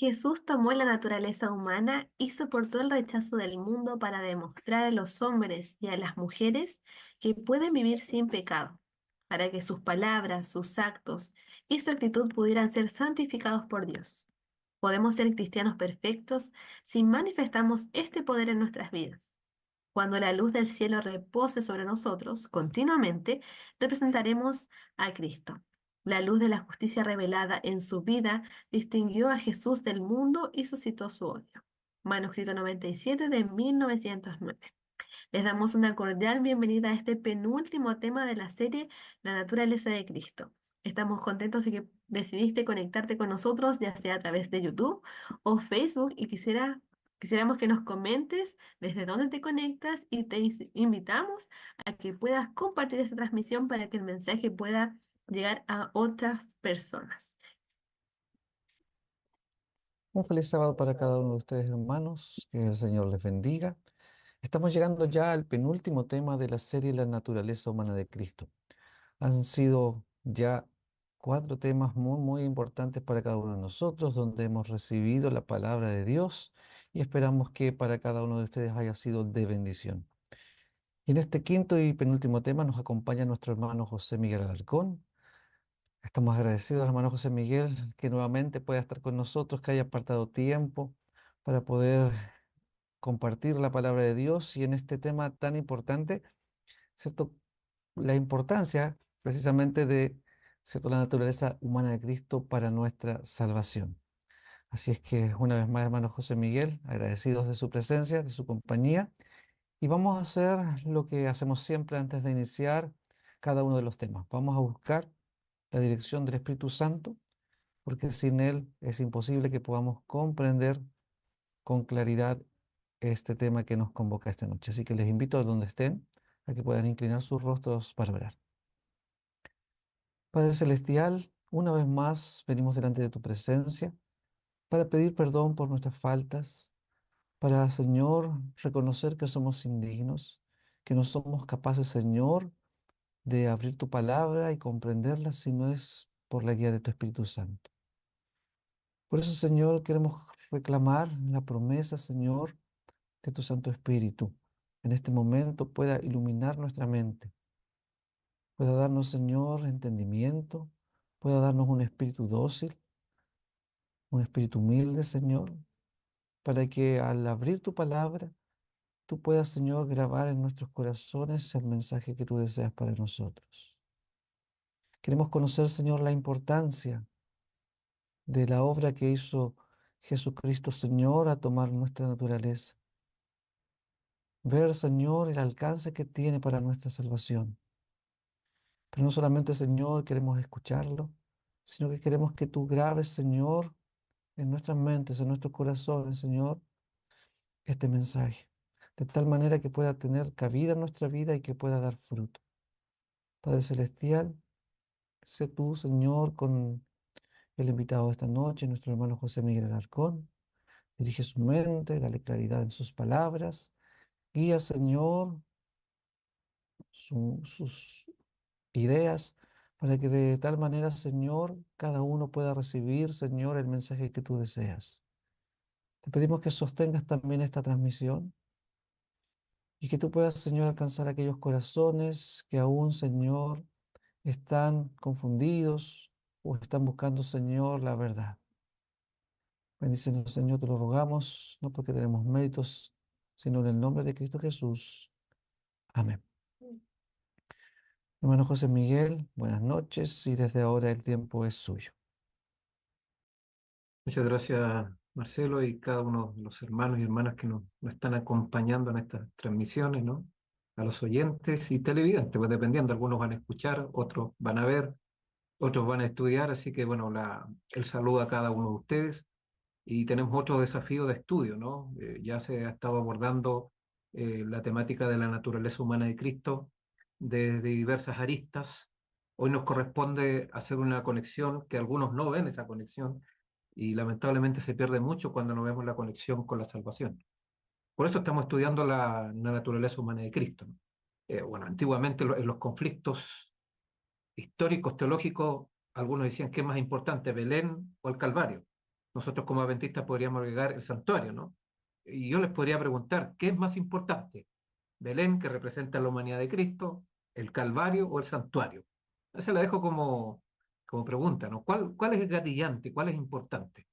Jesús tomó la naturaleza humana y soportó el rechazo del mundo para demostrar a los hombres y a las mujeres que pueden vivir sin pecado, para que sus palabras, sus actos y su actitud pudieran ser santificados por Dios. Podemos ser cristianos perfectos si manifestamos este poder en nuestras vidas. Cuando la luz del cielo repose sobre nosotros continuamente, representaremos a Cristo. La luz de la justicia revelada en su vida distinguió a Jesús del mundo y suscitó su odio. Manuscrito 97 de 1909. Les damos una cordial bienvenida a este penúltimo tema de la serie La naturaleza de Cristo. Estamos contentos de que decidiste conectarte con nosotros, ya sea a través de YouTube o Facebook, y quisiéramos que nos comentes desde dónde te conectas y te invitamos a que puedas compartir esta transmisión para que el mensaje pueda llegar a otras personas. Un feliz sábado para cada uno de ustedes, hermanos. Que el Señor les bendiga. Estamos llegando ya al penúltimo tema de la serie La naturaleza humana de Cristo. Han sido ya cuatro temas muy importantes para cada uno de nosotros, donde hemos recibido la palabra de Dios y esperamos que para cada uno de ustedes haya sido de bendición. Y en este quinto y penúltimo tema nos acompaña nuestro hermano José Miguel Alarcón. Estamos agradecidos, hermano José Miguel, que nuevamente pueda estar con nosotros, que haya apartado tiempo para poder compartir la palabra de Dios y en este tema tan importante, ¿cierto? La importancia precisamente de, ¿cierto?, la naturaleza humana de Cristo para nuestra salvación. Así es que una vez más, hermano José Miguel, agradecidos de su presencia, de su compañía, y vamos a hacer lo que hacemos siempre antes de iniciar cada uno de los temas. Vamos a buscar la dirección del Espíritu Santo, porque sin Él es imposible que podamos comprender con claridad este tema que nos convoca esta noche. Así que les invito a donde estén a que puedan inclinar sus rostros para orar. Padre Celestial, una vez más venimos delante de tu presencia para pedir perdón por nuestras faltas, para, Señor, reconocer que somos indignos, que no somos capaces, Señor, de abrir tu palabra y comprenderla si no es por la guía de tu Espíritu Santo. Por eso, Señor, queremos reclamar la promesa, Señor, de tu Santo Espíritu. En este momento pueda iluminar nuestra mente, pueda darnos, Señor, entendimiento, pueda darnos un espíritu dócil, un espíritu humilde, Señor, para que al abrir tu palabra, tú puedas, Señor, grabar en nuestros corazones el mensaje que tú deseas para nosotros. Queremos conocer, Señor, la importancia de la obra que hizo Jesucristo, Señor, a tomar nuestra naturaleza. Ver, Señor, el alcance que tiene para nuestra salvación. Pero no solamente, Señor, queremos escucharlo, sino que queremos que tú grabes, Señor, en nuestras mentes, en nuestros corazones, Señor, este mensaje, de tal manera que pueda tener cabida en nuestra vida y que pueda dar fruto. Padre Celestial, sé tú, Señor, con el invitado de esta noche, nuestro hermano José Miguel Alarcón. Dirige su mente, dale claridad en sus palabras. Guía, Señor, sus ideas para que de tal manera, Señor, cada uno pueda recibir, Señor, el mensaje que tú deseas. Te pedimos que sostengas también esta transmisión y que tú puedas, Señor, alcanzar aquellos corazones que aún, Señor, están confundidos o están buscando, Señor, la verdad. Bendícenos, Señor, te lo rogamos, no porque tenemos méritos, sino en el nombre de Cristo Jesús. Amén. Hermano José Miguel, buenas noches y desde ahora el tiempo es suyo. Muchas gracias, Marcelo, y cada uno de los hermanos y hermanas que nos están acompañando en estas transmisiones, ¿no? A los oyentes y televidentes, pues dependiendo, algunos van a escuchar, otros van a ver, otros van a estudiar, así que bueno, el saludo a cada uno de ustedes. Y tenemos otro desafío de estudio, ¿no? Ya se ha estado abordando la temática de la naturaleza humana de Cristo desde diversas aristas. Hoy nos corresponde hacer una conexión que algunos no ven esa conexión y lamentablemente se pierde mucho cuando no vemos la conexión con la salvación. Por eso estamos estudiando la naturaleza humana de Cristo, ¿no? Bueno, antiguamente en los conflictos históricos, teológicos, algunos decían que es más importante, Belén o el Calvario. nosotros como adventistas podríamos agregar el santuario, ¿no? Y yo les podría preguntar, ¿qué es más importante? ¿Belén, que representa la humanidad de Cristo, el Calvario o el santuario? Esa la dejo como pregunta, ¿no? ¿Cuál es el gatillante? ¿Cuál es importante?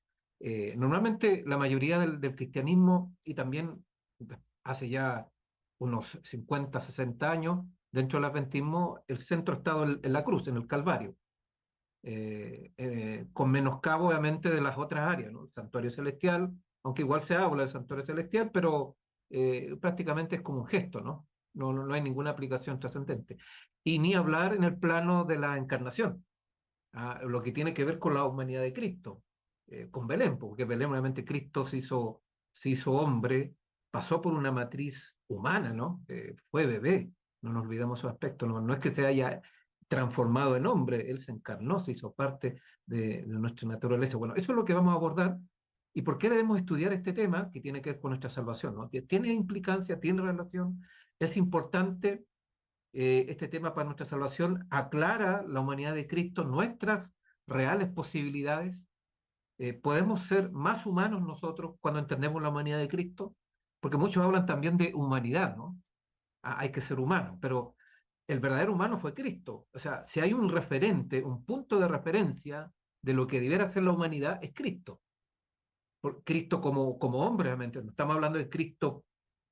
Normalmente la mayoría del cristianismo, y también hace ya unos 50, 60 años, dentro del adventismo, el centro ha estado en la cruz, en el Calvario, con menoscabo obviamente de las otras áreas, ¿no? El santuario celestial, aunque igual se habla del santuario celestial, pero prácticamente es como un gesto, ¿no? No hay ninguna aplicación trascendente. Y ni hablar en el plano de la encarnación, lo que tiene que ver con la humanidad de Cristo, con Belén, porque Belén obviamente Cristo se hizo hombre, pasó por una matriz humana, ¿no? Fue bebé, no nos olvidemos su aspecto, no es que se haya transformado en hombre, él se encarnó, se hizo parte de nuestra naturaleza. Bueno, eso es lo que vamos a abordar. ¿Y por qué debemos estudiar este tema que tiene que ver con nuestra salvación? ¿No? Que tiene implicancia, tiene relación, es importante este tema para nuestra salvación, aclara la humanidad de Cristo, nuestras reales posibilidades. ¿Podemos ser más humanos nosotros cuando entendemos la humanidad de Cristo? Porque muchos hablan también de humanidad, ¿no? Hay que ser humano, pero el verdadero humano fue Cristo. O sea, si hay un referente, un punto de referencia de lo que debiera ser la humanidad, es Cristo. Cristo como hombre, realmente. No estamos hablando de Cristo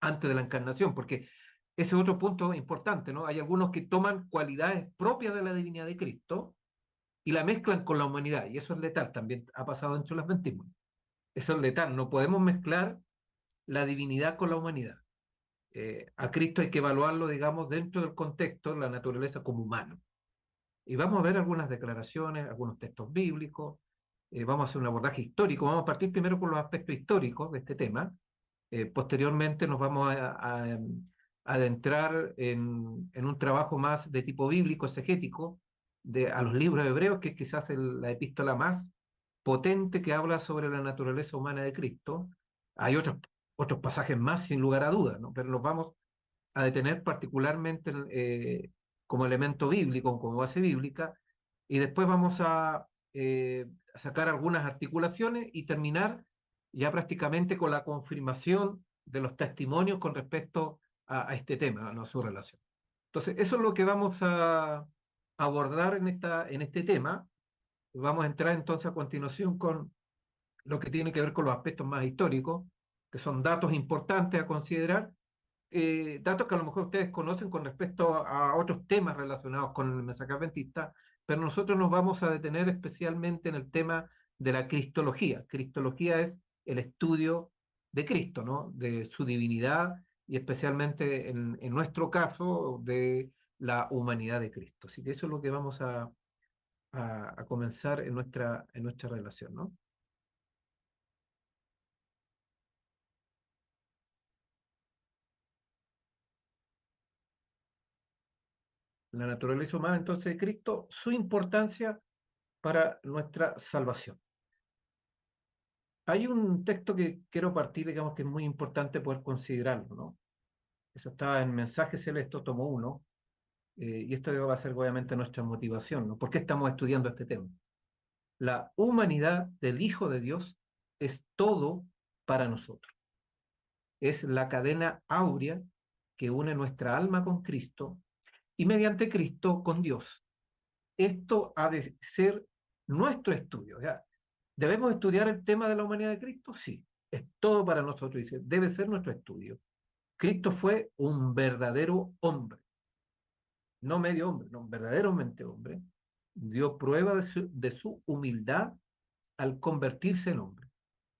antes de la encarnación, porque ese es otro punto importante, ¿no? Hay algunos que toman cualidades propias de la divinidad de Cristo y la mezclan con la humanidad, y eso es letal, también ha pasado dentro del adventismo. Eso es letal, no podemos mezclar la divinidad con la humanidad. A Cristo hay que evaluarlo, digamos, dentro del contexto de la naturaleza como humano. Y vamos a ver algunas declaraciones, algunos textos bíblicos, vamos a hacer un abordaje histórico, vamos a partir primero por los aspectos históricos de este tema, posteriormente nos vamos a adentrar en un trabajo más de tipo bíblico, exegético, a los libros hebreos, que es quizás la epístola más potente que habla sobre la naturaleza humana de Cristo. Hay otros pasajes más, sin lugar a dudas, ¿no? Pero nos vamos a detener particularmente como elemento bíblico, como base bíblica, y después vamos a sacar algunas articulaciones y terminar ya prácticamente con la confirmación de los testimonios con respecto a este tema, a su relación. Entonces, eso es lo que vamos a abordar en este tema. Vamos a entrar entonces a continuación con lo que tiene que ver con los aspectos más históricos, que son datos importantes a considerar, datos que a lo mejor ustedes conocen con respecto a otros temas relacionados con el mensaje adventista, pero nosotros nos vamos a detener especialmente en el tema de la cristología. Cristología es el estudio de Cristo, ¿no? De su divinidad y especialmente en nuestro caso de la humanidad de Cristo. Así que eso es lo que vamos a comenzar en nuestra relación, ¿no? La naturaleza humana entonces de Cristo, su importancia para nuestra salvación. Hay un texto que quiero partir, digamos, que es muy importante poder considerarlo, ¿no? Eso está en Mensaje Celeste, tomo 1, y esto va a ser obviamente nuestra motivación, ¿no? ¿Por qué estamos estudiando este tema? La humanidad del Hijo de Dios es todo para nosotros. Es la cadena áurea que une nuestra alma con Cristo y mediante Cristo con Dios. Esto ha de ser nuestro estudio. O sea, ¿debemos estudiar el tema de la humanidad de Cristo? Sí, es todo para nosotros, dice, debe ser nuestro estudio. Cristo fue un verdadero hombre, no medio hombre, no, verdaderamente hombre. Dio prueba de su humildad al convertirse en hombre.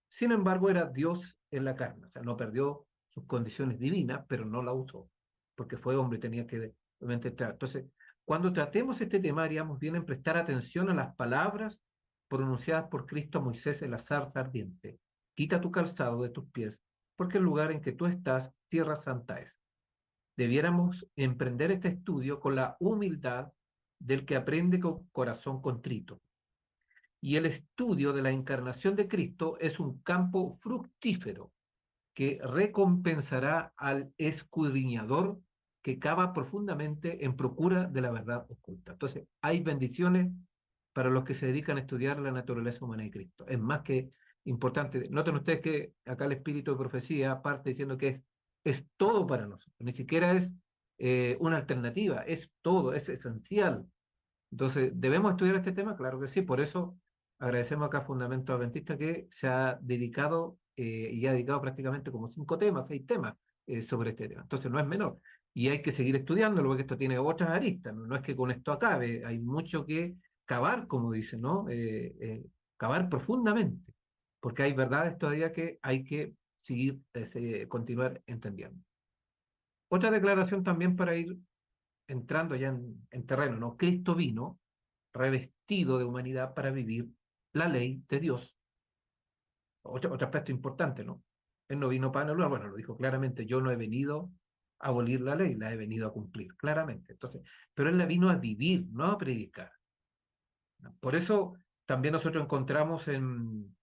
Sin embargo, era Dios en la carne, o sea, no perdió sus condiciones divinas, pero no la usó, porque fue hombre y tenía que obviamente entrar. Entonces, cuando tratemos este tema, haríamos bien en prestar atención a las palabras pronunciadas por Cristo a Moisés en la zarza ardiente. Quita tu calzado de tus pies, porque el lugar en que tú estás, tierra santa es. Debiéramos emprender este estudio con la humildad del que aprende con corazón contrito. Y el estudio de la encarnación de Cristo es un campo fructífero que recompensará al escudriñador que cava profundamente en procura de la verdad oculta. Entonces, hay bendiciones para los que se dedican a estudiar la naturaleza humana de Cristo. Es más que importante. Noten ustedes que acá el espíritu de profecía parte diciendo que es todo para nosotros, ni siquiera es una alternativa, es todo, es esencial. Entonces, ¿debemos estudiar este tema? Claro que sí, por eso agradecemos acá a Fundamento Adventista que se ha dedicado y ha dedicado prácticamente como 5 temas, 6 temas sobre este tema. Entonces, no es menor. Y hay que seguir estudiándolo porque esto tiene otras aristas, ¿no? No es que con esto acabe, hay mucho que cavar, como dicen, ¿no? Cavar profundamente, porque hay verdades todavía que hay que seguir, continuar entendiendo. Otra declaración también para ir entrando ya en terreno, ¿no? Cristo vino revestido de humanidad para vivir la ley de Dios. Otro aspecto importante, ¿no? Él no vino para anular, bueno, lo dijo claramente, yo no he venido a abolir la ley, la he venido a cumplir, claramente. Entonces, pero él la vino a vivir, no a predicar, ¿no? Por eso también nosotros encontramos en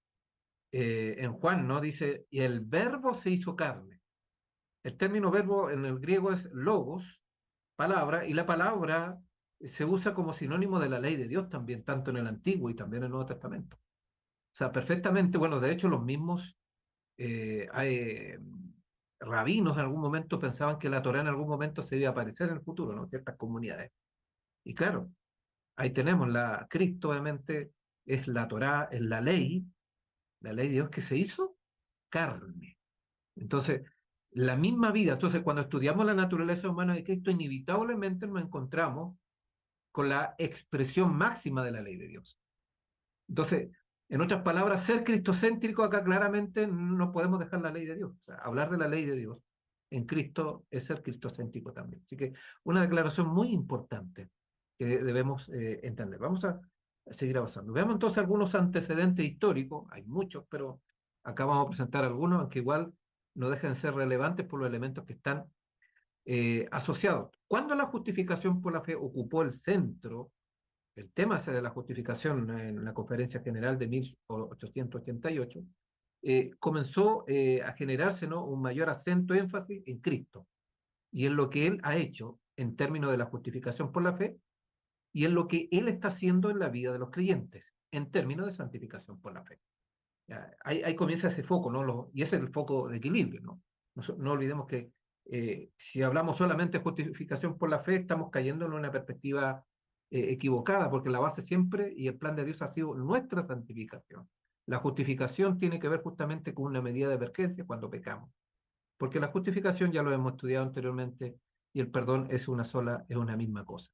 Juan, ¿no? Dice, y el verbo se hizo carne. El término verbo en el griego es logos, palabra, y la palabra se usa como sinónimo de la ley de Dios también, tanto en el Antiguo y también en el Nuevo Testamento. O sea, perfectamente, bueno, de hecho los mismos rabinos en algún momento pensaban que la Torá en algún momento se iba a aparecer en el futuro, ¿no? Ciertas comunidades. Y claro, ahí tenemos Cristo obviamente es la Torá, es la ley de Dios que se hizo carne. Entonces, la misma vida, entonces cuando estudiamos la naturaleza humana de Cristo, inevitablemente nos encontramos con la expresión máxima de la ley de Dios. Entonces, en otras palabras, ser cristocéntrico acá claramente no podemos dejar la ley de Dios. O sea, hablar de la ley de Dios en Cristo es ser cristocéntrico también. Así que una declaración muy importante que debemos entender. Vamos a seguir avanzando. Veamos entonces algunos antecedentes históricos. Hay muchos, pero acá vamos a presentar algunos, aunque igual no dejen de ser relevantes por los elementos que están asociados. Cuando la justificación por la fe ocupó el centro, el tema ese de la justificación en la Conferencia General de 1888, comenzó a generarse, ¿no? Un mayor acento, énfasis en Cristo y en lo que Él ha hecho en términos de la justificación por la fe y en lo que Él está haciendo en la vida de los creyentes en términos de santificación por la fe. Ahí comienza ese foco, ¿no? Y ese es el foco de equilibrio, ¿no? No olvidemos que si hablamos solamente de justificación por la fe, estamos cayendo en una perspectiva equivocada, porque la base siempre y el plan de Dios ha sido nuestra santificación. La justificación tiene que ver justamente con una medida de emergencia cuando pecamos, porque la justificación ya lo hemos estudiado anteriormente y el perdón es es una misma cosa.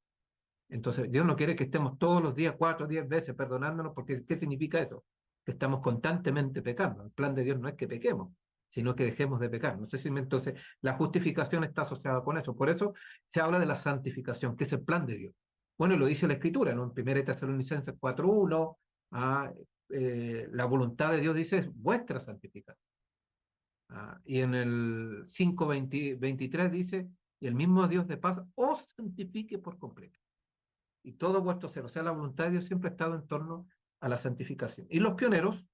Entonces, Dios no quiere que estemos todos los días, 4 o 10 veces perdonándonos, porque ¿qué significa eso? Que estamos constantemente pecando. El plan de Dios no es que pequemos, sino que dejemos de pecar. No sé si entonces la justificación está asociada con eso. Por eso se habla de la santificación, que es el plan de Dios. Bueno, y lo dice la Escritura, ¿no? En 1 Tesalonicenses 4:1, la voluntad de Dios dice es vuestra santificación. Y en el 5:23 dice, y el mismo Dios de paz os santifique por completo y todo vuestro ser. O sea, la voluntad de Dios siempre ha estado en torno a la santificación. Y los pioneros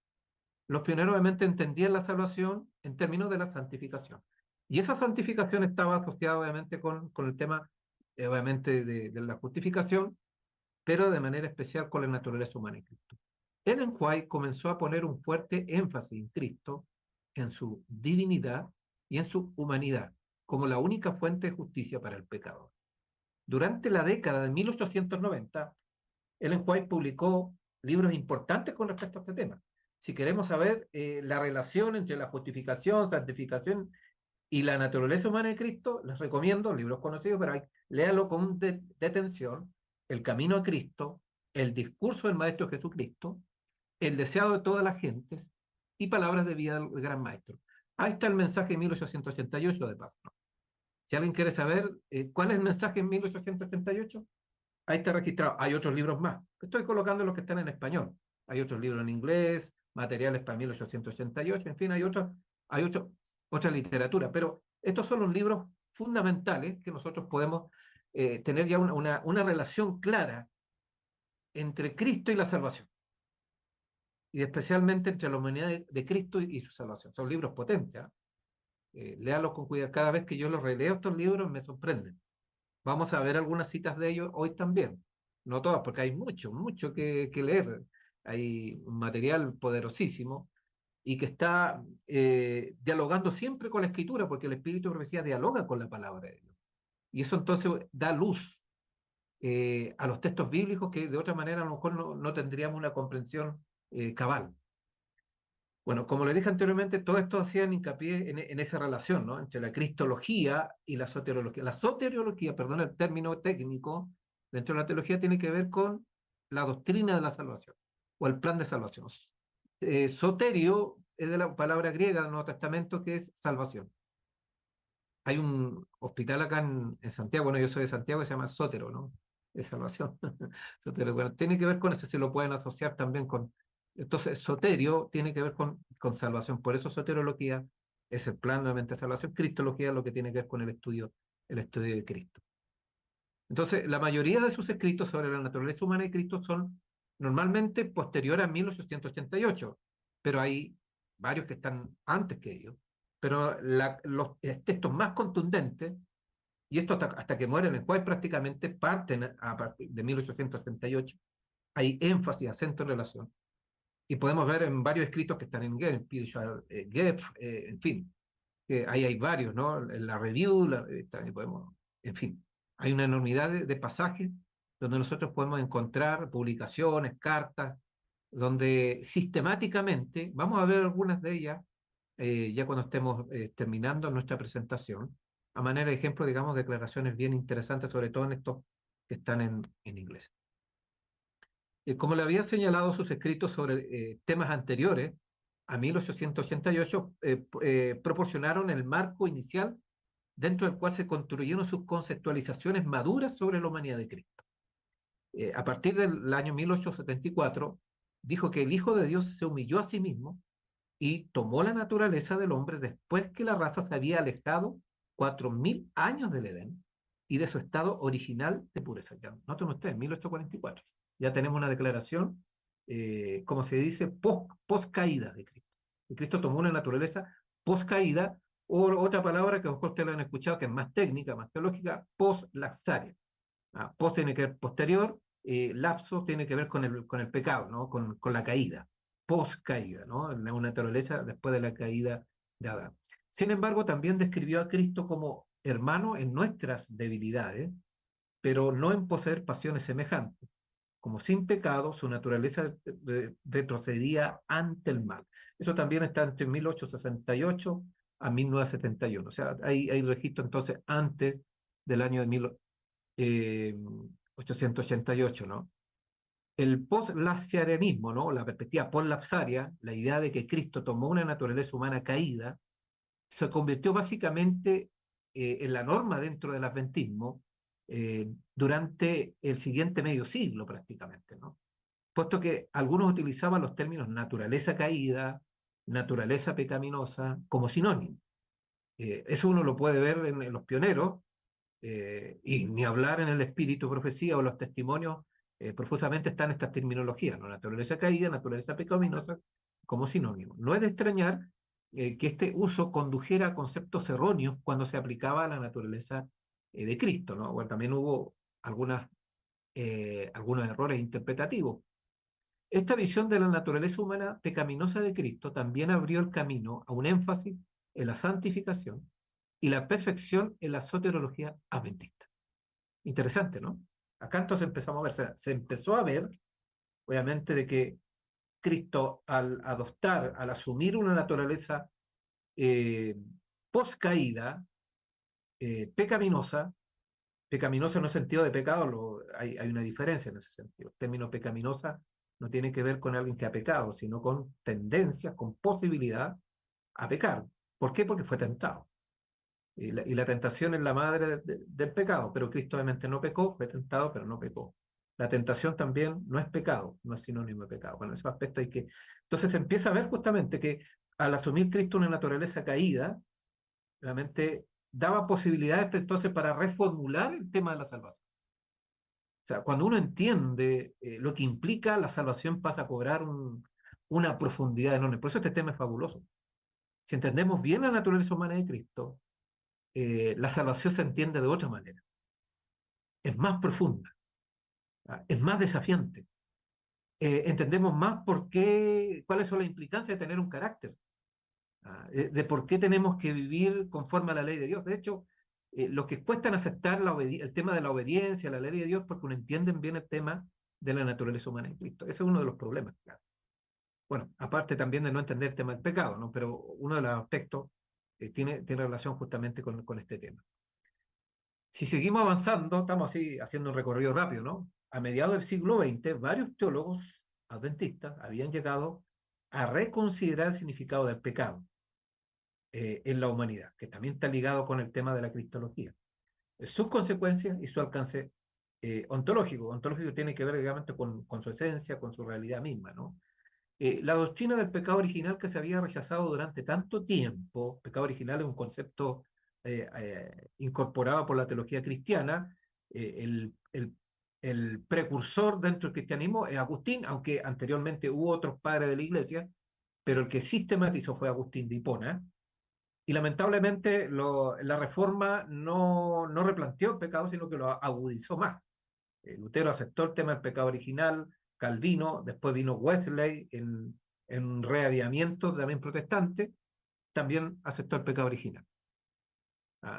obviamente entendían la salvación en términos de la santificación. Y esa santificación estaba asociada obviamente con el tema, obviamente, de la justificación, pero de manera especial con la naturaleza humana en Cristo. Ellen White comenzó a poner un fuerte énfasis en Cristo, en su divinidad y en su humanidad, como la única fuente de justicia para el pecador. Durante la década de 1890, Ellen White publicó libros importantes con respecto a este tema. Si queremos saber la relación entre la justificación, santificación y la naturaleza humana de Cristo, les recomiendo libros conocidos, pero léalo con detención: El camino a Cristo, El discurso del Maestro Jesucristo, El deseado de todas las gentes y Palabras de vida del Gran Maestro. Ahí está el mensaje de 1888 de paso, ¿no? Si alguien quiere saber cuál es el mensaje en 1888, ahí está registrado. Hay otros libros más. Estoy colocando los que están en español. Hay otros libros en inglés, materiales para 1888, en fin, hay otra literatura. Pero estos son los libros fundamentales que nosotros podemos tener ya una relación clara entre Cristo y la salvación. Y especialmente entre la humanidad de Cristo y su salvación. Son libros potentes, ¿eh? Léalos con cuidado. Cada vez que yo los releo estos libros me sorprenden. Vamos a ver algunas citas de ellos hoy también. No todas, porque hay mucho que leer. Hay un material poderosísimo. y que está dialogando siempre con la Escritura, porque el Espíritu de profecía dialoga con la palabra de Dios. Y eso entonces da luz a los textos bíblicos que de otra manera a lo mejor no tendríamos una comprensión cabal. Bueno, como le dije anteriormente, todo esto hacían hincapié en esa relación, ¿no? Entre la cristología y la soteriología. La soteriología, perdón el término técnico, dentro de la teología tiene que ver con la doctrina de la salvación o el plan de salvación. Soterio es de la palabra griega del Nuevo Testamento que es salvación. Hay un hospital acá en Santiago, bueno, yo soy de Santiago, que se llama Sotero, ¿no? De salvación. Sotero, bueno, tiene que ver con eso, se lo pueden asociar también con. Entonces, soterio tiene que ver con salvación, por eso soterología es el plan de la mente de salvación, cristología es lo que tiene que ver con el estudio de Cristo. Entonces, la mayoría de sus escritos sobre la naturaleza humana de Cristo son normalmente posteriores a 1888, pero hay varios que están antes que ellos. Pero los textos más contundentes, y esto hasta que mueren en White prácticamente parten a partir de 1868, hay énfasis, acento en relación. Y podemos ver en varios escritos que están en Geth, Spiritual Geth, en fin, ahí hay varios, ¿no? En la review, también podemos, en fin, hay una enormidad de pasajes donde nosotros podemos encontrar publicaciones, cartas, donde sistemáticamente, vamos a ver algunas de ellas ya cuando estemos terminando nuestra presentación, a manera de ejemplo, digamos, declaraciones bien interesantes, sobre todo en estos que están en inglés. Como le había señalado sus escritos sobre temas anteriores, a 1888 proporcionaron el marco inicial dentro del cual se construyeron sus conceptualizaciones maduras sobre la humanidad de Cristo. A partir del año 1874, dijo que el Hijo de Dios se humilló a sí mismo y tomó la naturaleza del hombre después que la raza se había alejado 4000 años del Edén y de su estado original de pureza. Ya, noten ustedes, 1844. Ya tenemos una declaración, como se dice, post caída de Cristo. Y Cristo tomó una naturaleza post caída, o otra palabra que a lo mejor ustedes lo han escuchado, que es más técnica, más teológica, post laxaria. Post tiene que ver posterior, lapso tiene que ver con el pecado, ¿no? Con la caída, post caída, ¿no? Una naturaleza después de la caída de Adán. Sin embargo, también describió a Cristo como hermano en nuestras debilidades, pero no en poseer pasiones semejantes. Como sin pecado, su naturaleza retrocedía ante el mal. Eso también está entre 1868 a 1971. O sea, hay registro entonces antes del año de 1888, ¿no? El post-lapsarianismo, ¿no? La perspectiva post-lapsaria, la idea de que Cristo tomó una naturaleza humana caída, se convirtió básicamente en la norma dentro del adventismo durante el siguiente medio siglo prácticamente, ¿no? Puesto que algunos utilizaban los términos naturaleza caída, naturaleza pecaminosa como sinónimo. Eso uno lo puede ver en los pioneros, y ni hablar en el espíritu profecía o los testimonios, profusamente están estas terminologías, ¿no? Naturaleza caída, naturaleza pecaminosa, como sinónimo. No es de extrañar que este uso condujera a conceptos erróneos cuando se aplicaba a la naturaleza de Cristo, ¿no? Bueno, también hubo algunos errores interpretativos. Esta visión de la naturaleza humana pecaminosa de Cristo también abrió el camino a un énfasis en la santificación y la perfección en la soteriología adventista. Interesante, ¿no? Acá entonces empezamos a ver, se empezó a ver, obviamente, de que Cristo al adoptar, al asumir una naturaleza eh, post-caída, pecaminosa, pecaminosa en el sentido de pecado, hay una diferencia en ese sentido. El término pecaminosa no tiene que ver con alguien que ha pecado, sino con tendencias, con posibilidad a pecar. ¿Por qué? Porque fue tentado. Y la tentación es la madre del pecado, pero Cristo obviamente no pecó, fue tentado, pero no pecó. La tentación también no es pecado, no es sinónimo de pecado. Bueno, ese aspecto hay que. Entonces se empieza a ver justamente que al asumir Cristo una naturaleza caída, realmente daba posibilidades entonces para reformular el tema de la salvación. O sea, cuando uno entiende lo que implica, la salvación pasa a cobrar una profundidad enorme. Por eso este tema es fabuloso. Si entendemos bien la naturaleza humana de Cristo, la salvación se entiende de otra manera. Es más profunda, es más desafiante. entendemos más por qué, cuáles son las implicancias de tener un carácter, de por qué tenemos que vivir conforme a la ley de Dios. De hecho, los que cuestan aceptar el tema de la obediencia, la ley de Dios, porque no entienden bien el tema de la naturaleza humana en Cristo. Ese es uno de los problemas, claro. Bueno, aparte también de no entender el tema del pecado, ¿no? Pero uno de los aspectos tiene relación justamente con este tema. Si seguimos avanzando, estamos así haciendo un recorrido rápido, ¿no? A mediados del siglo XX, varios teólogos adventistas habían llegado a reconsiderar el significado del pecado en la humanidad, que también está ligado con el tema de la cristología, sus consecuencias y su alcance ontológico. Ontológico tiene que ver, digamos, con su esencia, con su realidad misma, ¿no? La doctrina del pecado original que se había rechazado durante tanto tiempo, pecado original es un concepto incorporado por la teología cristiana, eh, el, el, el precursor dentro del cristianismo es Agustín, aunque anteriormente hubo otros padres de la iglesia, pero el que sistematizó fue Agustín de Hipona, y lamentablemente la reforma no replanteó el pecado, sino que lo agudizó más. Lutero aceptó el tema del pecado original, Calvino, después vino Wesley en un reavivamiento también protestante, también aceptó el pecado original.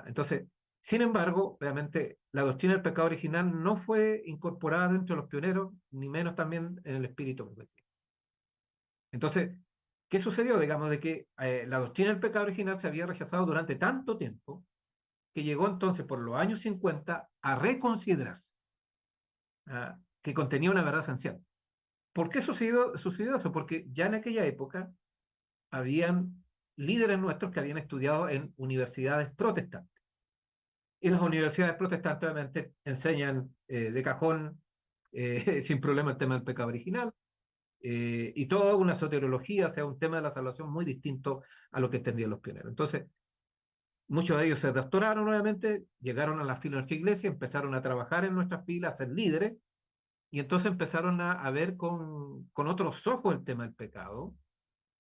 Entonces, sin embargo, obviamente, la doctrina del pecado original no fue incorporada dentro de los pioneros, ni menos también en el espíritu progresivo. Entonces, ¿qué sucedió? Digamos de que la doctrina del pecado original se había rechazado durante tanto tiempo que llegó entonces por los años 50 a reconsiderarse, que contenía una verdad esencial. ¿Por qué sucedió eso? Porque ya en aquella época habían líderes nuestros que habían estudiado en universidades protestantes. Y las universidades protestantes obviamente enseñan de cajón, sin problema, el tema del pecado original, y toda una soteriología, o sea, un tema de la salvación muy distinto a lo que entendían los pioneros. Entonces, muchos de ellos se doctoraron nuevamente, llegaron a la fila de nuestra iglesia, empezaron a trabajar en nuestras filas, a ser líderes, y entonces empezaron a ver con otros ojos el tema del pecado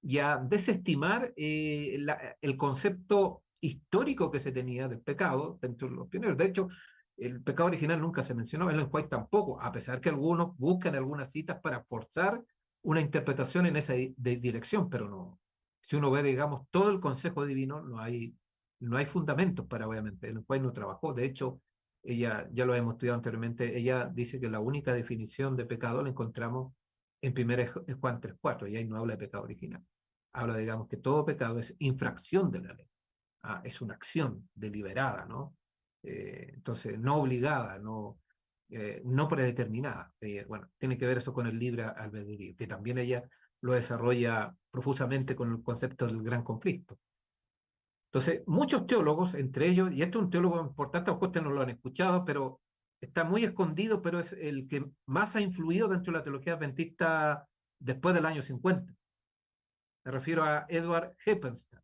y a desestimar el concepto histórico que se tenía del pecado dentro de los pioneros. De hecho, el pecado original nunca se mencionó, Ellen White tampoco, a pesar que algunos buscan algunas citas para forzar una interpretación en esa dirección, pero no. Si uno ve, digamos, todo el consejo divino, no hay fundamentos para, obviamente. Ellen White no trabajó, de hecho, ella, ya lo hemos estudiado anteriormente, ella dice que la única definición de pecado la encontramos en 1 Juan 3:4, y ahí no habla de pecado original. Habla, digamos, que todo pecado es infracción de la ley. Es una acción deliberada, ¿no? Entonces, no obligada, no predeterminada. Bueno, tiene que ver eso con el libre albedrío, que también ella lo desarrolla profusamente con el concepto del gran conflicto. Entonces, muchos teólogos, entre ellos, y este es un teólogo importante, a ustedes no lo han escuchado, pero está muy escondido, pero es el que más ha influido dentro de la teología adventista después del año 50. Me refiero a Edward Heppenstall.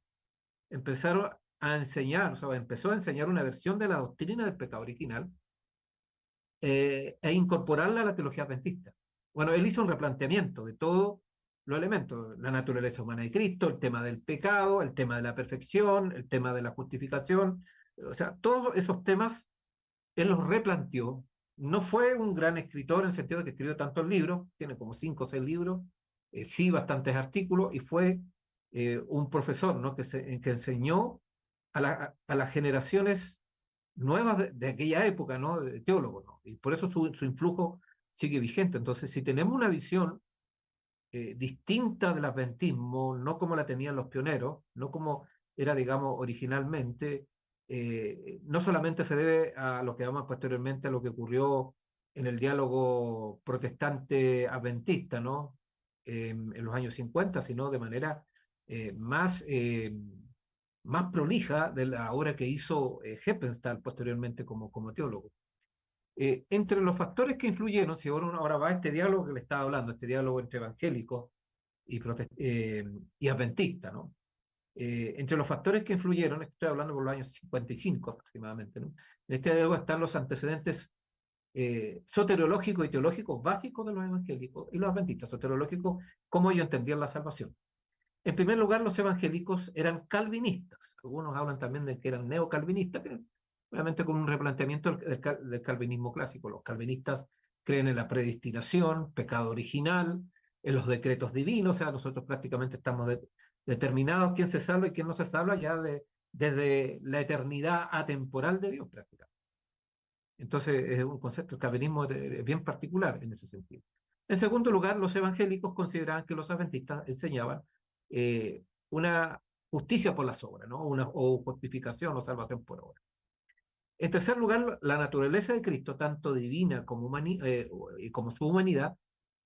Empezaron a enseñar, o sea, empezó a enseñar una versión de la doctrina del pecado original e incorporarla a la teología adventista. Bueno, él hizo un replanteamiento de todos los elementos, la naturaleza humana de Cristo, el tema del pecado, el tema de la perfección, el tema de la justificación, o sea, todos esos temas él los replanteó. No fue un gran escritor en el sentido de que escribió tantos libros, tiene como 5 o 6 libros, sí bastantes artículos, y fue un profesor, ¿no? que enseñó a las generaciones nuevas de aquella época, ¿no? De teólogos, ¿no? Y por eso su influjo sigue vigente. Entonces, si tenemos una visión distinta del adventismo, no como la tenían los pioneros, no como era, digamos, originalmente, no solamente se debe a lo que vamos posteriormente, a lo que ocurrió en el diálogo protestante-adventista, ¿no? En los años 50, sino de manera más prolija de la obra que hizo Heppenstall posteriormente como teólogo. Entre los factores que influyeron, si ahora va este diálogo que le estaba hablando, este diálogo entre evangélicos y adventistas, ¿no? Entre los factores que influyeron, estoy hablando por los años 55 aproximadamente, ¿no? En este diálogo están los antecedentes soteriológicos y teológicos básicos de los evangélicos y los adventistas, soteriológicos, cómo ellos entendían la salvación. En primer lugar, los evangélicos eran calvinistas. Algunos hablan también de que eran neocalvinistas, pero obviamente con un replanteamiento del calvinismo clásico. Los calvinistas creen en la predestinación, pecado original, en los decretos divinos, o sea, nosotros prácticamente estamos determinados quién se salva y quién no se salva ya desde la eternidad atemporal de Dios prácticamente. Entonces es un concepto, el calvinismo es bien particular en ese sentido. En segundo lugar, los evangélicos consideraban que los adventistas enseñaban una justicia por las obras, ¿no? O justificación o salvación por obras. En tercer lugar, la naturaleza de Cristo, tanto divina como su humanidad,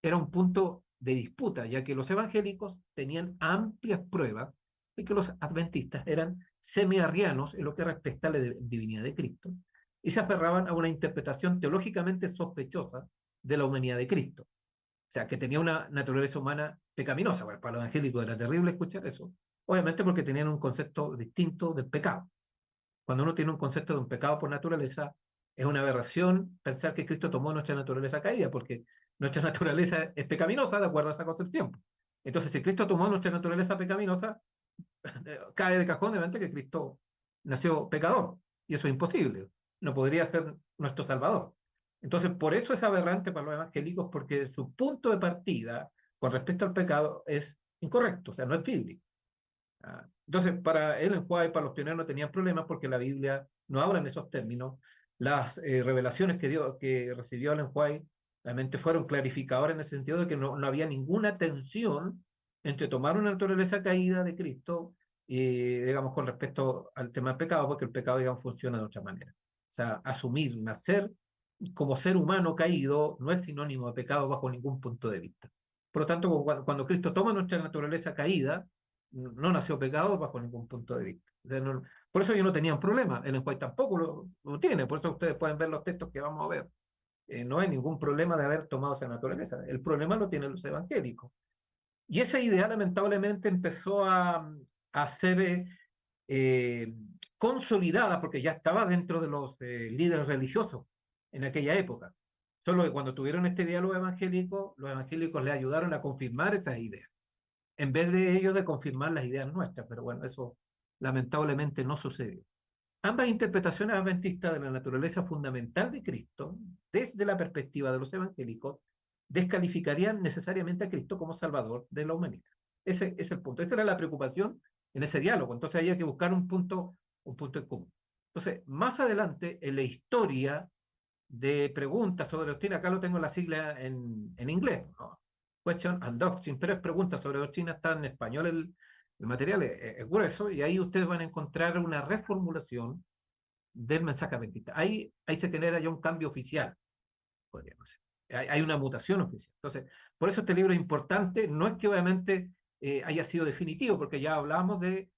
era un punto de disputa, ya que los evangélicos tenían amplias pruebas de que los adventistas eran semiarrianos en lo que respecta a la divinidad de Cristo, y se aferraban a una interpretación teológicamente sospechosa de la humanidad de Cristo. O sea, que tenía una naturaleza humana pecaminosa. Bueno, para los evangélicos era terrible escuchar eso, obviamente porque tenían un concepto distinto del pecado. Cuando uno tiene un concepto de un pecado por naturaleza, es una aberración pensar que Cristo tomó nuestra naturaleza caída, porque nuestra naturaleza es pecaminosa de acuerdo a esa concepción. Entonces, si Cristo tomó nuestra naturaleza pecaminosa, cae de cajón de que Cristo nació pecador, y eso es imposible. No podría ser nuestro Salvador. Entonces, por eso es aberrante para los evangélicos, porque su punto de partida con respecto al pecado es incorrecto, o sea, no es bíblico. Entonces, para Ellen White, para los pioneros no tenían problemas porque la Biblia no habla en esos términos. Las revelaciones que recibió Ellen White realmente fueron clarificadoras en el sentido de que no había ninguna tensión entre tomar una naturaleza caída de Cristo y, digamos, con respecto al tema del pecado, porque el pecado, digamos, funciona de otra manera. O sea, asumir, nacer como ser humano caído no es sinónimo de pecado bajo ningún punto de vista. Por lo tanto, cuando Cristo toma nuestra naturaleza caída, no nació pecado bajo ningún punto de vista. O sea, por eso yo no tenía un problema, el White tampoco lo tiene, por eso ustedes pueden ver los textos que vamos a ver. No hay ningún problema de haber tomado esa naturaleza, el problema lo tienen los evangélicos. Y esa idea lamentablemente empezó a ser eh, consolidada porque ya estaba dentro de los líderes religiosos en aquella época. Solo que cuando tuvieron este diálogo evangélico, los evangélicos le ayudaron a confirmar esas ideas en vez de ellos de confirmar las ideas nuestras, pero bueno, eso lamentablemente no sucedió. Ambas interpretaciones adventistas de la naturaleza fundamental de Cristo, desde la perspectiva de los evangélicos, descalificarían necesariamente a Cristo como Salvador de la humanidad. Ese es el punto. Esta era la preocupación en ese diálogo. Entonces había que buscar un punto en común. Entonces, más adelante, en la historia de preguntas sobre doctrina, acá lo tengo en la sigla en inglés, ¿no? Question and Doctrine, pero es preguntas sobre doctrina, está en español el material, es grueso, y ahí ustedes van a encontrar una reformulación del mensaje adventista. Ahí se genera ya un cambio oficial, podríamos decir. Hay una mutación oficial. Entonces, por eso este libro es importante, no es que obviamente haya sido definitivo, porque ya hablamos de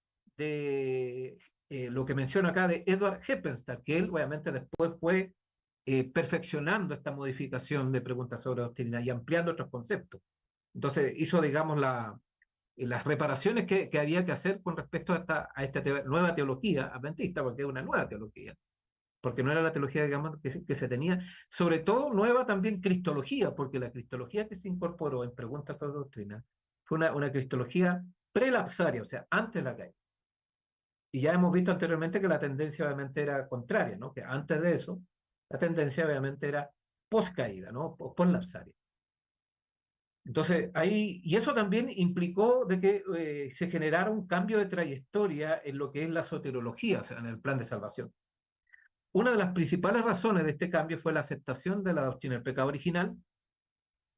lo que menciona acá de Edward Heppenstall, que él obviamente después fue perfeccionando esta modificación de preguntas sobre doctrina y ampliando otros conceptos. Entonces hizo, digamos, las reparaciones que había que hacer con respecto a esta nueva teología adventista, porque es una nueva teología, porque no era la teología, digamos, que se tenía, sobre todo nueva también cristología, porque la cristología que se incorporó en preguntas sobre doctrina fue una cristología prelapsaria, o sea, antes de la caída. Y ya hemos visto anteriormente que la tendencia obviamente era contraria, ¿no? Que antes de eso, la tendencia obviamente era post-caída, ¿no? Post-lapsaria. Entonces, y eso también implicó de que se generara un cambio de trayectoria en lo que es la soteriología, o sea, en el plan de salvación. Una de las principales razones de este cambio fue la aceptación de la doctrina del pecado original.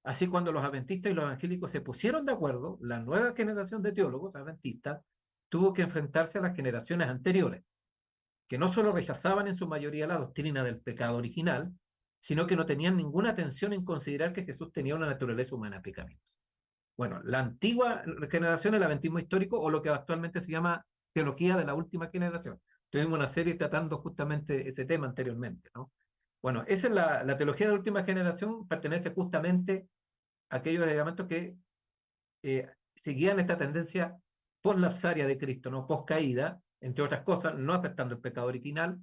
Así, cuando los adventistas y los evangélicos se pusieron de acuerdo, la nueva generación de teólogos adventistas tuvo que enfrentarse a las generaciones anteriores, que no solo rechazaban en su mayoría la doctrina del pecado original, sino que no tenían ninguna atención en considerar que Jesús tenía una naturaleza humana pecaminosa. Bueno, la antigua generación, el adventismo histórico, o lo que actualmente se llama teología de la última generación. Tuvimos una serie tratando justamente ese tema anteriormente, ¿no? Bueno, esa es la teología de la última generación, pertenece justamente a aquellos elementos que seguían esta tendencia post-lapsaria de Cristo, ¿no? Post-caída, entre otras cosas, no aceptando el pecado original.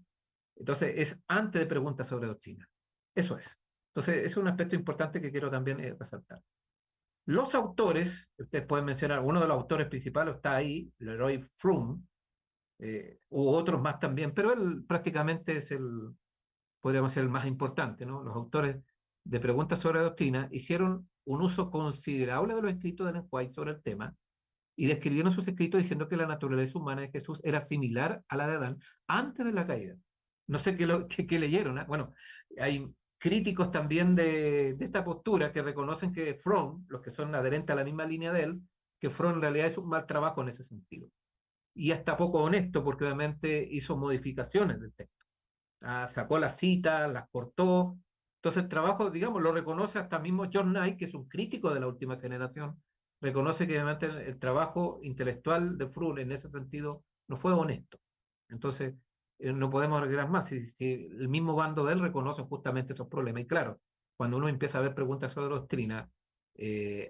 Entonces, es antes de preguntas sobre doctrina. Eso es. Entonces, es un aspecto importante que quiero también resaltar. Los autores, ustedes pueden mencionar, uno de los autores principales está ahí, Leroy Froome, u otros más también, pero él prácticamente es podríamos decir, el más importante, ¿no? Los autores de preguntas sobre doctrina, hicieron un uso considerable de los escritos de Ellen White sobre el tema y describieron sus escritos diciendo que la naturaleza humana de Jesús era similar a la de Adán antes de la caída. No sé qué leyeron, ¿eh? Bueno, hay críticos también de esta postura que reconocen que Fromm, los que son adherentes a la misma línea de él, que Fromm en realidad es un mal trabajo en ese sentido. Y hasta poco honesto porque obviamente hizo modificaciones del texto. Sacó las citas, las cortó. Entonces el trabajo, digamos, lo reconoce hasta mismo John Knight, que es un crítico de la última generación, reconoce que obviamente el trabajo intelectual de Fromm en ese sentido no fue honesto. Entonces, no podemos arreglar más si el mismo bando de él reconoce justamente esos problemas. Y claro, cuando uno empieza a ver preguntas sobre doctrina,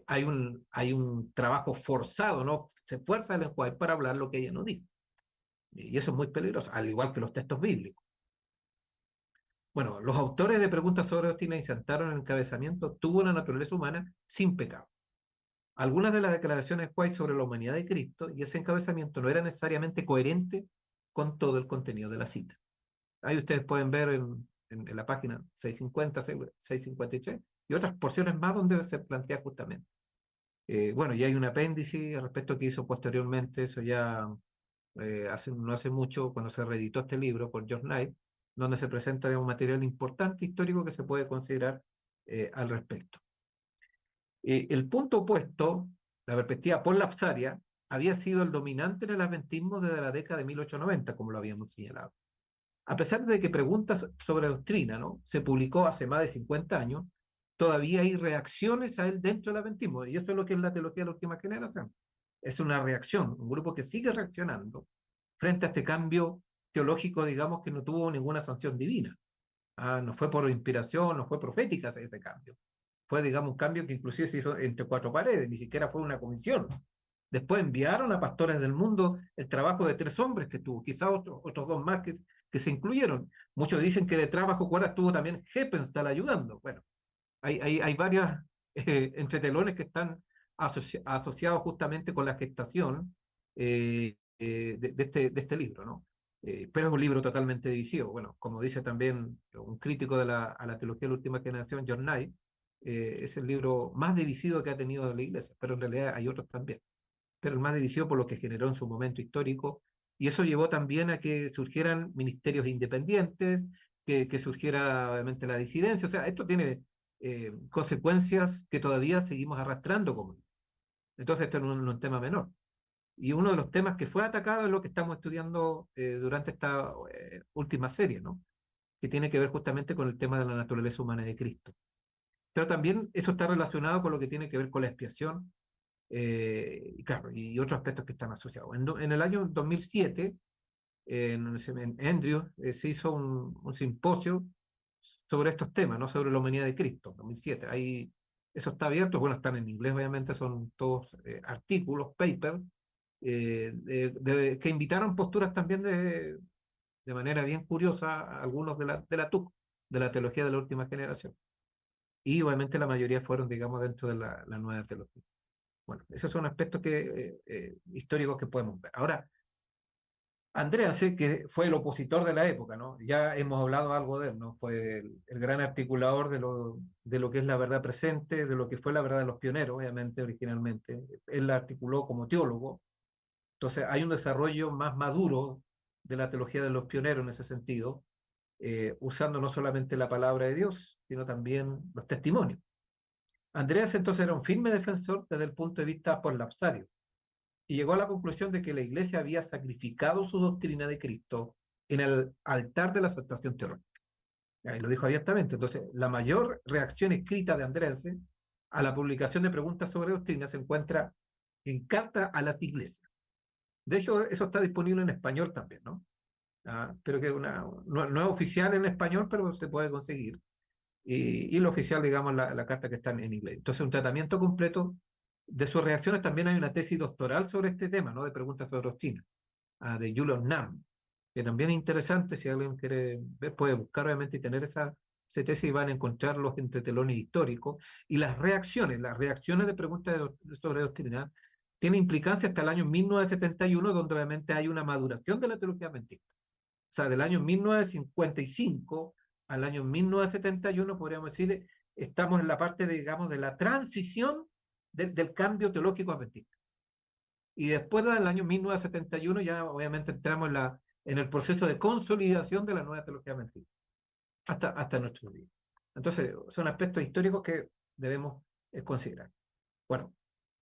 hay un trabajo forzado, ¿no? Se fuerza el lenguaje para hablar lo que ella no dijo. Y eso es muy peligroso, al igual que los textos bíblicos. Bueno, los autores de preguntas sobre doctrina insertaron en el encabezamiento tuvo una naturaleza humana sin pecado. Algunas de las declaraciones White sobre la humanidad de Cristo y ese encabezamiento no era necesariamente coherente con todo el contenido de la cita. Ahí ustedes pueden ver en la página 650, 653 y otras porciones más donde se plantea justamente. Bueno, y hay un apéndice al respecto que hizo posteriormente, eso ya no hace mucho, cuando se reeditó este libro por George Knight, donde se presenta un material importante histórico que se puede considerar al respecto. El punto opuesto, la perspectiva polapsaria, había sido el dominante en el adventismo desde la década de 1890, como lo habíamos señalado. A pesar de que Preguntas sobre Doctrina, ¿no?, se publicó hace más de 50 años, todavía hay reacciones a él dentro del adventismo, y eso es lo que es la teología de la última generación. Es una reacción, un grupo que sigue reaccionando frente a este cambio teológico, digamos, que no tuvo ninguna sanción divina. No fue por inspiración, no fue profética ese cambio. Fue, digamos, un cambio que inclusive se hizo entre cuatro paredes, ni siquiera fue una comisión. Después enviaron a pastores del mundo el trabajo de 3 hombres que tuvo, quizás otros 2 más que se incluyeron. Muchos dicen que detrás bajo cuerda estuvo también Heppenstall ayudando. Bueno, hay varios entretelones que están asociados justamente con la gestación de este libro, ¿no? Pero es un libro totalmente divisivo. Bueno, como dice también un crítico a la teología de la última generación, John Knight, es el libro más divisivo que ha tenido la Iglesia, pero en realidad hay otros también. Pero el más divisivo por lo que generó en su momento histórico, y eso llevó también a que surgieran ministerios independientes, que surgiera obviamente la disidencia. O sea, esto tiene consecuencias que todavía seguimos arrastrando como. Entonces, esto no es un tema menor. Y uno de los temas que fue atacado es lo que estamos estudiando durante esta última serie, ¿no? Que tiene que ver justamente con el tema de la naturaleza humana de Cristo. Pero también eso está relacionado con lo que tiene que ver con la expiación y claro, y otros aspectos que están asociados. En el año 2007, en Andrews, se hizo un simposio sobre estos temas, ¿no? Sobre la humanidad de Cristo, 2007. Ahí, eso está abierto, bueno, están en inglés, obviamente, son todos artículos, papers, que invitaron posturas también de manera bien curiosa a algunos de la TUC, de la teología de la última generación. Y obviamente la mayoría fueron, digamos, dentro de la nueva teología. Bueno, esos son aspectos históricos que podemos ver. Ahora, Andreasen, que fue el opositor de la época, ¿no? Ya hemos hablado algo de él, ¿no? Fue el gran articulador de lo que es la verdad presente, de lo que fue la verdad de los pioneros, obviamente, originalmente. Él la articuló como teólogo. Entonces, hay un desarrollo más maduro de la teología de los pioneros en ese sentido, usando no solamente la palabra de Dios, sino también los testimonios. Andreas entonces era un firme defensor desde el punto de vista polapsario y llegó a la conclusión de que la Iglesia había sacrificado su doctrina de Cristo en el altar de la aceptación teológica. Ahí lo dijo abiertamente. Entonces, la mayor reacción escrita de Andreasen a la publicación de preguntas sobre doctrina se encuentra en Carta a las Iglesias. De hecho, eso está disponible en español también, ¿no? Pero que no es oficial en español, pero se puede conseguir. Y lo oficial, digamos, la carta que está en inglés. Entonces, un tratamiento completo de sus reacciones. También hay una tesis doctoral sobre este tema, ¿no? De preguntas sobre doctrina, de Julius Nam, que también es interesante. Si alguien quiere ver, puede buscar obviamente y tener esa tesis y van a encontrar los entretelones históricos y las reacciones de preguntas sobre doctrina tienen implicancia hasta el año 1971, donde obviamente hay una maduración de la teología adventista. O sea, del año 1955 al año 1971, podríamos decir, estamos en la parte, digamos, de la transición del cambio teológico adventista. Y después del año 1971 ya obviamente entramos en el proceso de consolidación de la nueva teología adventista, hasta nuestros días. Entonces, son aspectos históricos que debemos considerar. Bueno,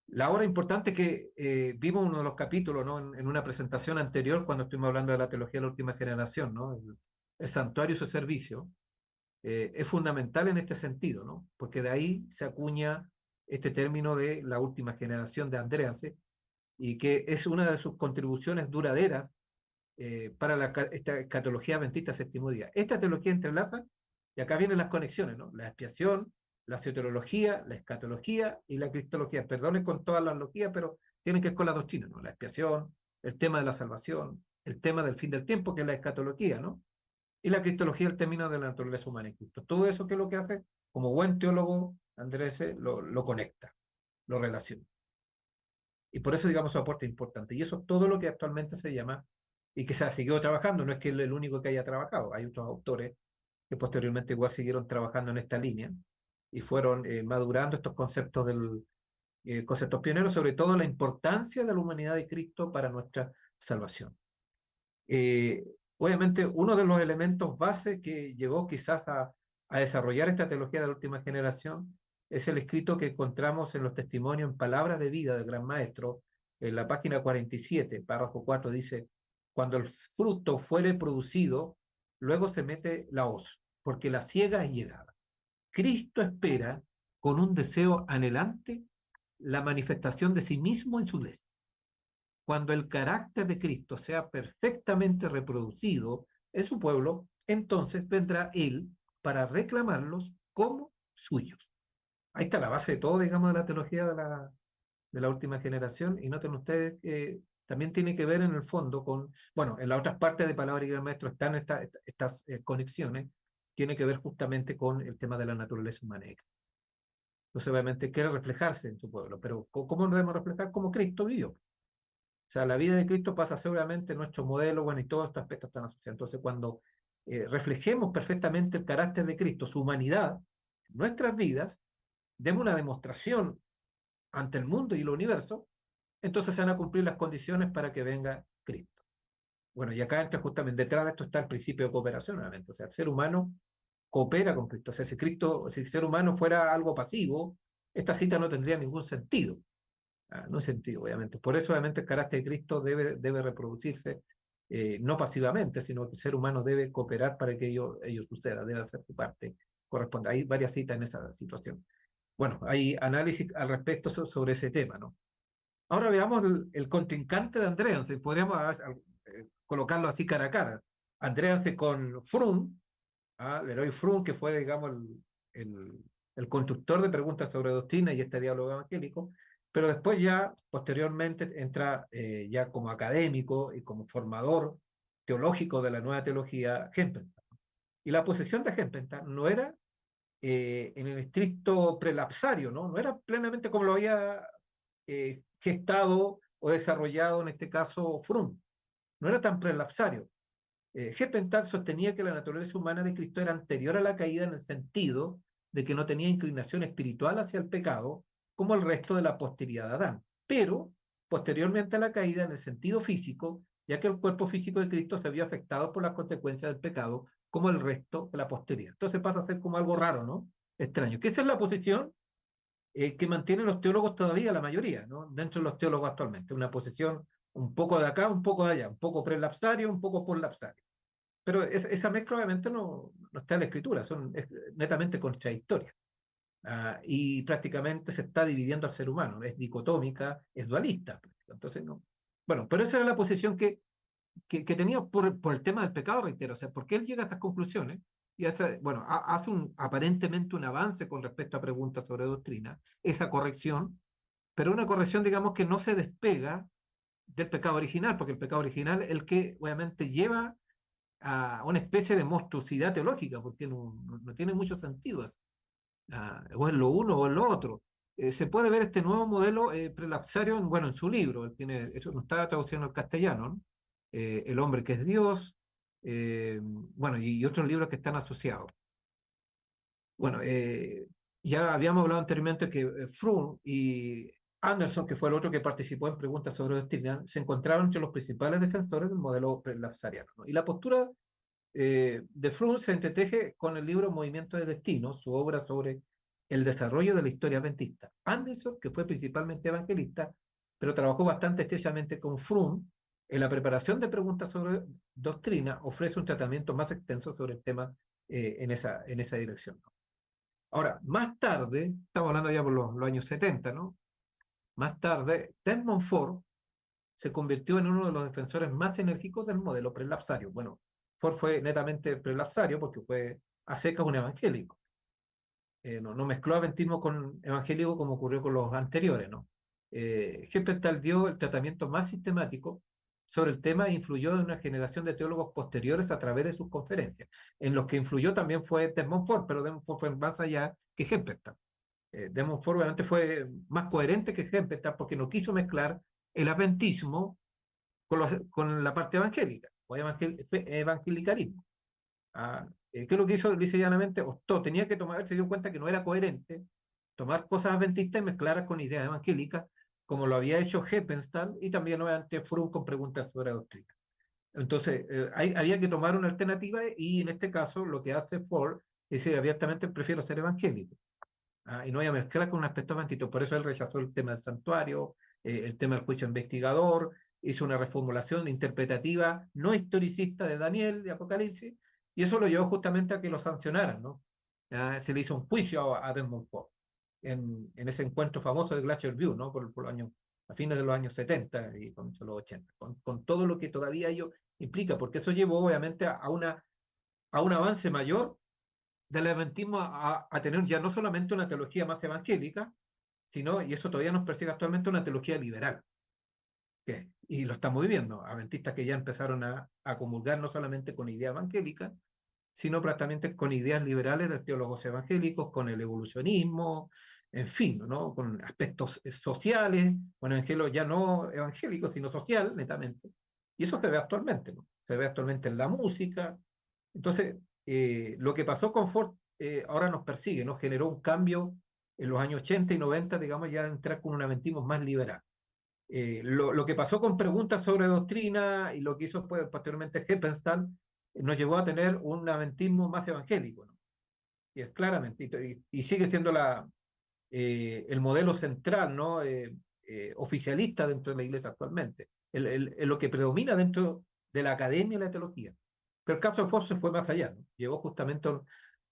la hora importante que vimos uno de los capítulos, ¿no? En una presentación anterior, cuando estuvimos hablando de la teología de la última generación, ¿no? El santuario y su servicio, es fundamental en este sentido, ¿no? Porque de ahí se acuña este término de la última generación de Andréase, y que es una de sus contribuciones duraderas para esta escatología adventista séptimo día. Esta teología entrelaza, y acá vienen las conexiones, ¿no? La expiación, la soteriología, la escatología y la cristología. Perdonen con todas las logías, pero tienen que ver con la doctrina, ¿no? La expiación, el tema de la salvación, el tema del fin del tiempo, que es la escatología, ¿no? Y la cristología, el término de la naturaleza humana en Cristo. Todo eso que es lo que hace, como buen teólogo, Andrés lo conecta, lo relaciona. Y por eso, digamos, su aporte es importante. Y eso es todo lo que actualmente se llama, y que se ha seguido trabajando, no es que él es el único que haya trabajado, hay otros autores que posteriormente igual siguieron trabajando en esta línea y fueron madurando estos conceptos conceptos pioneros, sobre todo la importancia de la humanidad de Cristo para nuestra salvación. Eh, Obviamente, uno de los elementos base que llevó quizás a desarrollar esta teología de la última generación es el escrito que encontramos en los testimonios en Palabras de Vida del Gran Maestro, en la página 47, párrafo 4, dice: cuando el fruto fuere producido, luego se mete la hoz, porque la siega es llegada. Cristo espera con un deseo anhelante la manifestación de sí mismo en su iglesia. Cuando el carácter de Cristo sea perfectamente reproducido en su pueblo, entonces vendrá Él para reclamarlos como suyos. Ahí está la base de todo, digamos, de la teología de la última generación. Y noten ustedes que también tiene que ver en el fondo con, bueno, en las otras partes de Palabra y Gran Maestro están estas conexiones, tiene que ver justamente con el tema de la naturaleza humana. Entonces, obviamente, quiere reflejarse en su pueblo, pero ¿cómo nos debemos reflejar? Como Cristo vivió. O sea, la vida de Cristo pasa seguramente nuestro modelo, bueno, y todos estos aspectos están asociados. Entonces, cuando reflejemos perfectamente el carácter de Cristo, su humanidad, nuestras vidas, demos una demostración ante el mundo y el universo, entonces se van a cumplir las condiciones para que venga Cristo. Bueno, y acá entra justamente, detrás de esto está el principio de cooperación, obviamente. O sea, el ser humano coopera con Cristo. O sea, si el ser humano fuera algo pasivo, esta cita no tendría ningún sentido. No es sentido, obviamente. Por eso, obviamente, el carácter de Cristo debe reproducirse, no pasivamente, sino que el ser humano debe cooperar para que ello suceda, debe hacer su parte corresponde. Hay varias citas en esa situación. Bueno, hay análisis al respecto sobre ese tema, ¿no? Ahora veamos el contrincante de Andreas, si podríamos colocarlo así cara a cara. Andreas con Fromm, Leroy Fromm, que fue, digamos, el, el constructor de preguntas sobre doctrina y este diálogo evangélico, pero después ya, posteriormente, entra ya como académico y como formador teológico de la nueva teología Hemppenstall. Y la posición de Hemppenstall no era en el estricto prelapsario, ¿no? No era plenamente como lo había gestado o desarrollado en este caso Fromm. No era tan prelapsario. Heppenstall sostenía que la naturaleza humana de Cristo era anterior a la caída en el sentido de que no tenía inclinación espiritual hacia el pecado como el resto de la posteridad de Adán, pero posteriormente a la caída en el sentido físico, ya que el cuerpo físico de Cristo se vio afectado por las consecuencias del pecado como el resto de la posteridad. Entonces pasa a ser como algo raro, ¿no? Extraño. Que esa es la posición que mantienen los teólogos todavía, la mayoría, ¿no? Dentro de los teólogos actualmente. Una posición un poco de acá, un poco de allá, un poco prelapsario, un poco poslapsario. Pero esa mezcla obviamente no está en la escritura, es netamente contradictoria. Y prácticamente se está dividiendo al ser humano, es dicotómica, es dualista. Entonces, no. Bueno, pero esa era la posición que tenía por el tema del pecado, reitero. O sea, porque él llega a estas conclusiones y hace, bueno, hace aparentemente un avance con respecto a preguntas sobre doctrina, esa corrección, pero una corrección, digamos, que no se despega del pecado original, porque el pecado original es el que obviamente lleva a una especie de monstruosidad teológica, porque no tiene mucho sentido. O es lo uno o es lo otro. Se puede ver este nuevo modelo prelapsario bueno, en su libro, él tiene, eso no está traducido al castellano, ¿no? El hombre que es Dios, bueno, y otros libros que están asociados. Bueno, Ya habíamos hablado anteriormente que Fromm y Anderson, que fue el otro que participó en preguntas sobre doctrina, se encontraron entre los principales defensores del modelo lapsariano, ¿no? Y la postura de Fromm se entreteje con el libro Movimiento de Destino, su obra sobre el desarrollo de la historia adventista. Anderson, que fue principalmente evangelista, pero trabajó bastante estrechamente con Fromm en la preparación de preguntas sobre doctrina, ofrece un tratamiento más extenso sobre el tema en esa dirección, ¿no? Ahora, más tarde, estamos hablando ya por los años 70, ¿no? Más tarde, Desmond Ford se convirtió en uno de los defensores más enérgicos del modelo prelapsario. Bueno, Ford fue netamente prelapsario porque fue a secas un evangélico. No mezcló adventismo con evangélico como ocurrió con los anteriores, ¿no? Hempstead dio el tratamiento más sistemático sobre el tema e influyó en una generación de teólogos posteriores a través de sus conferencias. En los que influyó también fue Desmond Ford, pero Desmond Ford fue más allá que Hempstead. Desmond Ford obviamente fue más coherente que Hempstead porque no quiso mezclar el adventismo con la parte evangélica o evangelicalismo. ¿Qué es lo que hizo? Dice llanamente, optó, tenía que tomar, se dio cuenta que no era coherente tomar cosas adventistas y mezclarlas con ideas evangélicas, como lo había hecho Heppenstall y también obviamente Fromm con preguntas sobre doctrina. Entonces, había que tomar una alternativa y en este caso lo que hace Ford es decir abiertamente prefiero ser evangélico. Y no voy a mezclar con un aspecto adventista. Por eso él rechazó el tema del santuario, el tema del juicio investigador, hizo una reformulación interpretativa no historicista de Daniel, de Apocalipsis, y eso lo llevó justamente a que lo sancionaran, ¿no? Se le hizo un juicio a Desmond Ford en ese encuentro famoso de Glacier View, ¿no? Por los años, a fines de los años 70 y comienzos de los 80, con todo lo que todavía ello implica, porque eso llevó obviamente a un avance mayor del adventismo a tener ya no solamente una teología más evangélica, sino, y eso todavía nos persigue actualmente, una teología liberal. Y lo estamos viviendo, adventistas que ya empezaron a comulgar no solamente con ideas evangélicas, sino prácticamente con ideas liberales de teólogos evangélicos, con el evolucionismo, en fin, ¿no? Con aspectos sociales, con evangelio ya no evangélico, sino social, netamente. Y eso se ve actualmente, ¿no? Se ve actualmente en la música. Entonces, lo que pasó con Ford ahora nos persigue, ¿no? Generó un cambio en los años 80 y 90, digamos, ya de entrar con un adventismo más liberal. Lo que pasó con preguntas sobre doctrina y lo que hizo después, posteriormente Heppenstall nos llevó a tener un adventismo más evangélico, ¿no? Y es claramente, y sigue siendo el modelo central, ¿no? Oficialista dentro de la iglesia actualmente, lo que predomina dentro de la academia y la teología. Pero el caso de Force fue más allá, ¿no? Llegó justamente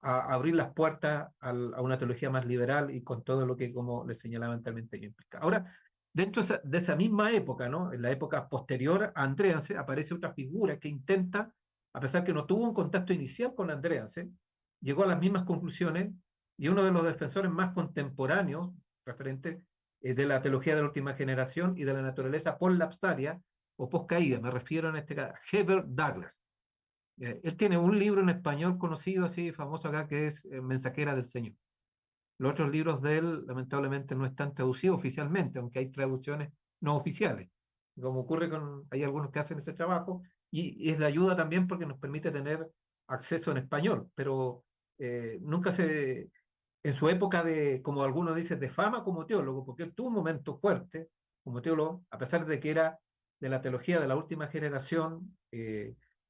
a abrir las puertas a una teología más liberal y con todo lo que, como les señalaba anteriormente, yo implica. Ahora, dentro de esa misma época, ¿no? En la época posterior a Andreasen, aparece otra figura que intenta, a pesar que no tuvo un contacto inicial con Andreasen, llegó a las mismas conclusiones y uno de los defensores más contemporáneos, referente de la teología de la última generación y de la naturaleza post-lapsaria o post-caída, me refiero en este caso, Herbert Douglas. Él tiene un libro en español conocido, así famoso acá, que es Mensajera del Señor. Los otros libros de él, lamentablemente, no están traducidos oficialmente, aunque hay traducciones no oficiales. Como ocurre con, hay algunos que hacen ese trabajo, y es de ayuda también porque nos permite tener acceso en español, pero nunca se, en su época de, como algunos dicen, de fama como teólogo, porque él tuvo un momento fuerte como teólogo, a pesar de que era de la teología de la última generación,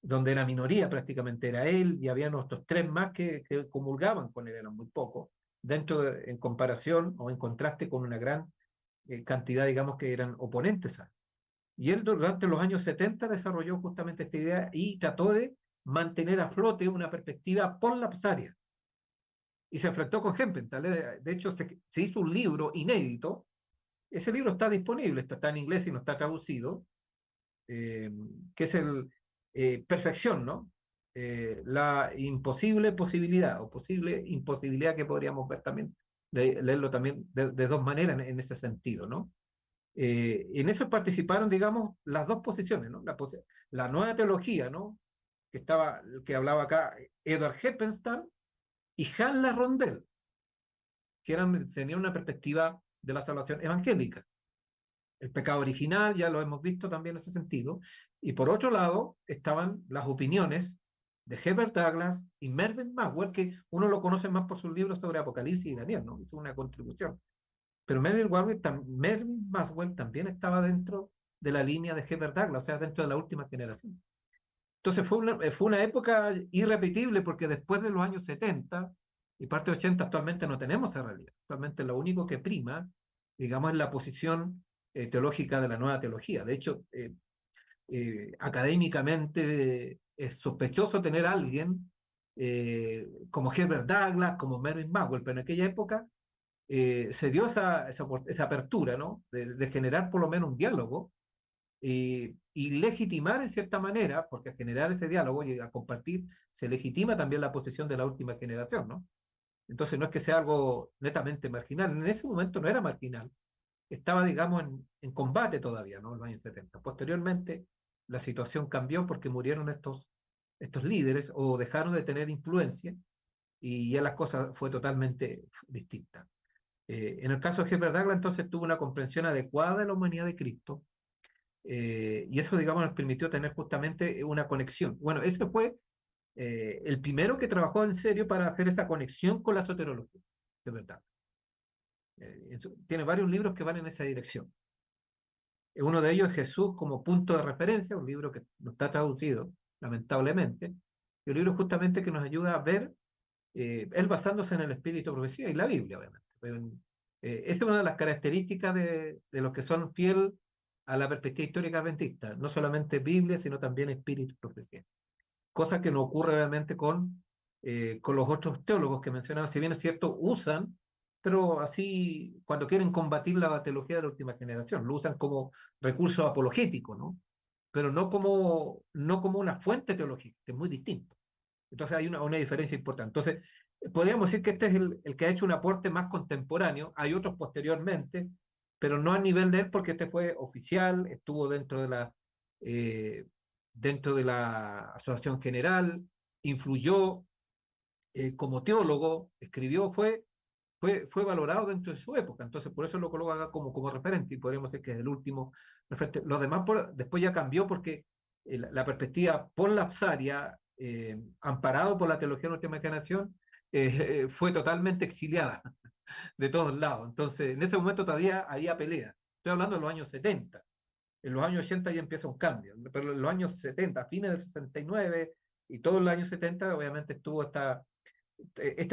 donde era minoría prácticamente, era él y había otros tres más que comulgaban con él, eran muy pocos, en comparación o en contraste con una gran cantidad, digamos, que eran oponentes a. Y él durante los años 70 desarrolló justamente esta idea y trató de mantener a flote una perspectiva polapsaria y se enfrentó con Hempstead. De hecho, se hizo un libro inédito. Ese libro está disponible, está en inglés y no está traducido, eh, que es el Perfección, ¿no? La imposible posibilidad o posible imposibilidad que podríamos ver también, leerlo también de dos maneras en ese sentido, ¿no? En eso participaron, digamos, las dos posiciones, ¿no? La nueva teología, ¿no? Que hablaba acá Edward Heppenstall y Hans Rondel, que tenían una perspectiva de la salvación evangélica. El pecado original, ya lo hemos visto también en ese sentido. Y por otro lado, estaban las opiniones de Herbert Douglas y Mervyn Maxwell, que uno lo conoce más por sus libros sobre Apocalipsis y Daniel, ¿no? Hizo una contribución. Pero Mervyn Maxwell también estaba dentro de la línea de Herbert Douglas, o sea, dentro de la última generación. Entonces fue una época irrepetible porque después de los años 70 y parte de 80 actualmente no tenemos esa realidad. Actualmente lo único que prima, digamos, es la posición teológica de la nueva teología. De hecho, académicamente es sospechoso tener a alguien como Herbert Douglas, como Mervyn Maxwell, pero en aquella época se dio esa apertura, ¿no? De generar por lo menos un diálogo y legitimar en cierta manera, porque al generar ese diálogo y a compartir, se legitima también la posición de la última generación, ¿no? Entonces no es que sea algo netamente marginal, en ese momento no era marginal, estaba, digamos, en combate todavía, ¿no? En los años 70. Posteriormente, la situación cambió porque murieron estos líderes o dejaron de tener influencia y ya las cosas fue totalmente distinta. En el caso de Herbert Douglas, entonces tuvo una comprensión adecuada de la humanidad de Cristo, y eso, digamos, nos permitió tener justamente una conexión. Bueno, ese fue el primero que trabajó en serio para hacer esa conexión con la soterología, de verdad. Tiene varios libros que van en esa dirección. Uno de ellos es Jesús como punto de referencia, un libro que no está traducido, lamentablemente, y un libro justamente que nos ayuda a ver, él basándose en el espíritu de profecía y la Biblia, obviamente. Esta es una de las características de los que son fiel a la perspectiva histórica adventista, no solamente Biblia, sino también espíritu y profecía. Cosa que no ocurre obviamente con los otros teólogos que mencionaba, si bien es cierto, usan, pero así cuando quieren combatir la teología de la última generación, lo usan como recurso apologético, ¿no? Pero no como una fuente teológica, que es muy distinto. Entonces hay una diferencia importante. Entonces, podríamos decir que este es el que ha hecho un aporte más contemporáneo, hay otros posteriormente, pero no a nivel de él porque este fue oficial, estuvo eh, dentro de la Asociación General, influyó como teólogo, escribió, fue valorado dentro de su época, entonces por eso lo coloca acá como referente y podríamos decir que es el último referente. Los demás después ya cambió porque la perspectiva polapsaria, amparado por la teología de la última generación, fue totalmente exiliada de todos lados. Entonces, en ese momento todavía había pelea. Estoy hablando de los años 70. En los años 80 ya empieza un cambio, pero en los años 70, fines del 69 y todos los años 70, obviamente estuvo esta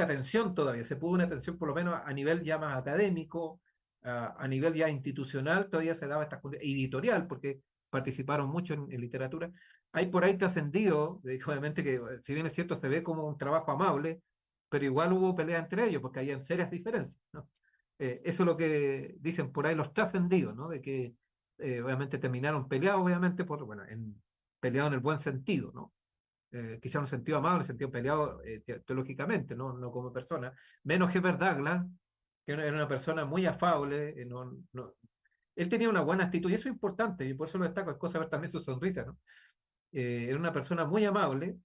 tensión todavía, se pudo una tensión por lo menos a nivel ya más académico, a nivel ya institucional, todavía se daba esta editorial, porque participaron mucho en literatura. Hay por ahí trascendido, obviamente que si bien es cierto, se ve como un trabajo amable, pero igual hubo pelea entre ellos, porque habían serias diferencias, ¿no? Eso es lo que dicen por ahí los trascendidos, ¿no? De que obviamente terminaron peleados, obviamente, peleados en el buen sentido, ¿no? Quizá en un sentido amable, en un sentido peleado teológicamente, no como persona, menos Herbert Douglas, que era una persona muy afable, él tenía una buena actitud, y eso es importante, y por eso lo destaco, es cosa ver también su sonrisa, ¿no? Era una persona muy amable,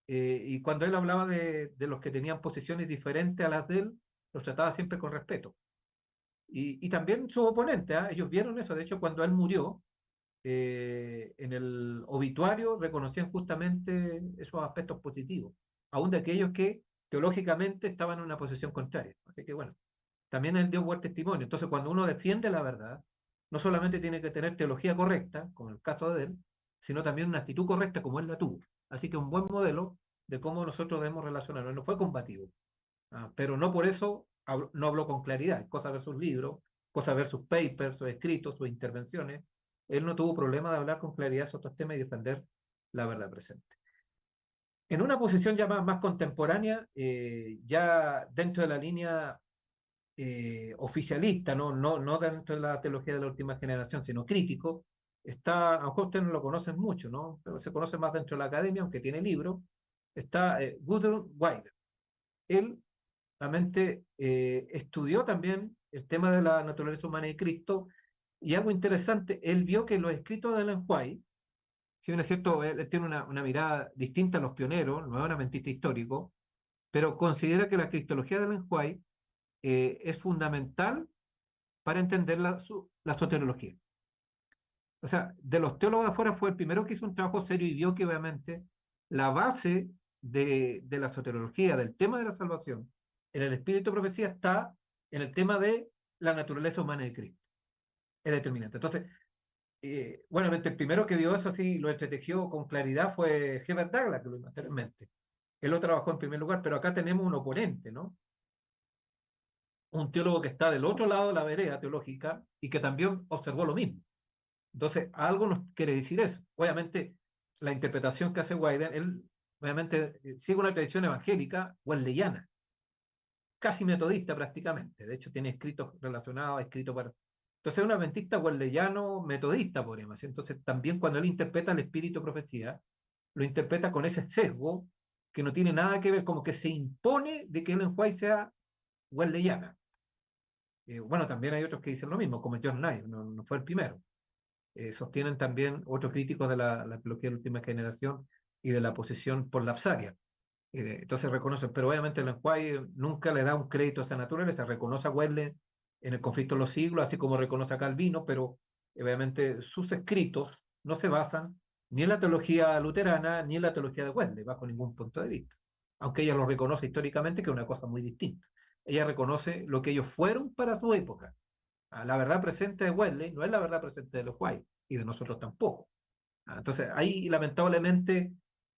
y cuando él hablaba de los que tenían posiciones diferentes a las de él, los trataba siempre con respeto. Y también sus oponentes, ¿ah? Ellos vieron eso, de hecho, cuando él murió, en el obituario reconocían justamente esos aspectos positivos, aún de aquellos que teológicamente estaban en una posición contraria. Así que bueno, también él dio buen testimonio. Entonces, cuando uno defiende la verdad, no solamente tiene que tener teología correcta, como en el caso de él, sino también una actitud correcta como él la tuvo. Así que un buen modelo de cómo nosotros debemos relacionarnos. No fue combativo, pero no por eso no habló con claridad. Cosa ver sus libros, cosa ver sus papers, sus escritos, sus intervenciones. Él no tuvo problema de hablar con claridad sobre estos temas y defender la verdad presente. En una posición ya más contemporánea, ya dentro de la línea oficialista, no dentro de la teología de la última generación, sino crítico, está, a lo mejor ustedes no lo conocen mucho, ¿no? Pero se conoce más dentro de la academia, aunque tiene libros, está Gudrun Weider. Él realmente estudió también el tema de la naturaleza humana y Cristo, y algo interesante, él vio que los escritos de Ellen White, si bien es cierto, él tiene una mirada distinta a los pioneros, no es un amentista histórico, pero considera que la cristología de Ellen White es fundamental para entender la soteriología. O sea, de los teólogos de afuera fue el primero que hizo un trabajo serio y vio que obviamente la base de la soteriología, del tema de la salvación, en el espíritu de profecía está en el tema de la naturaleza humana de Cristo. Es determinante. Entonces, buenamente, el primero que vio eso así, lo entretejió con claridad fue Herbert Douglas, que lo vimos anteriormente. Él lo trabajó en primer lugar, pero acá tenemos un oponente, ¿no? Un teólogo que está del otro lado de la vereda teológica y que también observó lo mismo. Entonces, algo nos quiere decir eso. Obviamente, la interpretación que hace Wyden, él obviamente sigue una tradición evangélica wesleyana, casi metodista prácticamente. De hecho, tiene escritos relacionados, escritos para... Entonces, es un adventista wesleyano metodista, podríamos decir. Entonces, también cuando él interpreta el espíritu de profecía, lo interpreta con ese sesgo que no tiene nada que ver, como que se impone de que Ellen White sea wesleyana. Bueno, también hay otros que dicen lo mismo, como John Knight, no fue el primero. Sostienen también otros críticos de la teología de la última generación y de la posición por lapsaria. Entonces reconocen, pero obviamente el White nunca le da un crédito a esa naturaleza, reconoce a Wesley en el conflicto de los siglos, así como reconoce a Calvino, pero obviamente sus escritos no se basan ni en la teología luterana ni en la teología de Wesley, bajo ningún punto de vista. Aunque ella lo reconoce históricamente, que es una cosa muy distinta. Ella reconoce lo que ellos fueron para su época. La verdad presente de Wesley no es la verdad presente de los White y de nosotros tampoco. Entonces, ahí lamentablemente,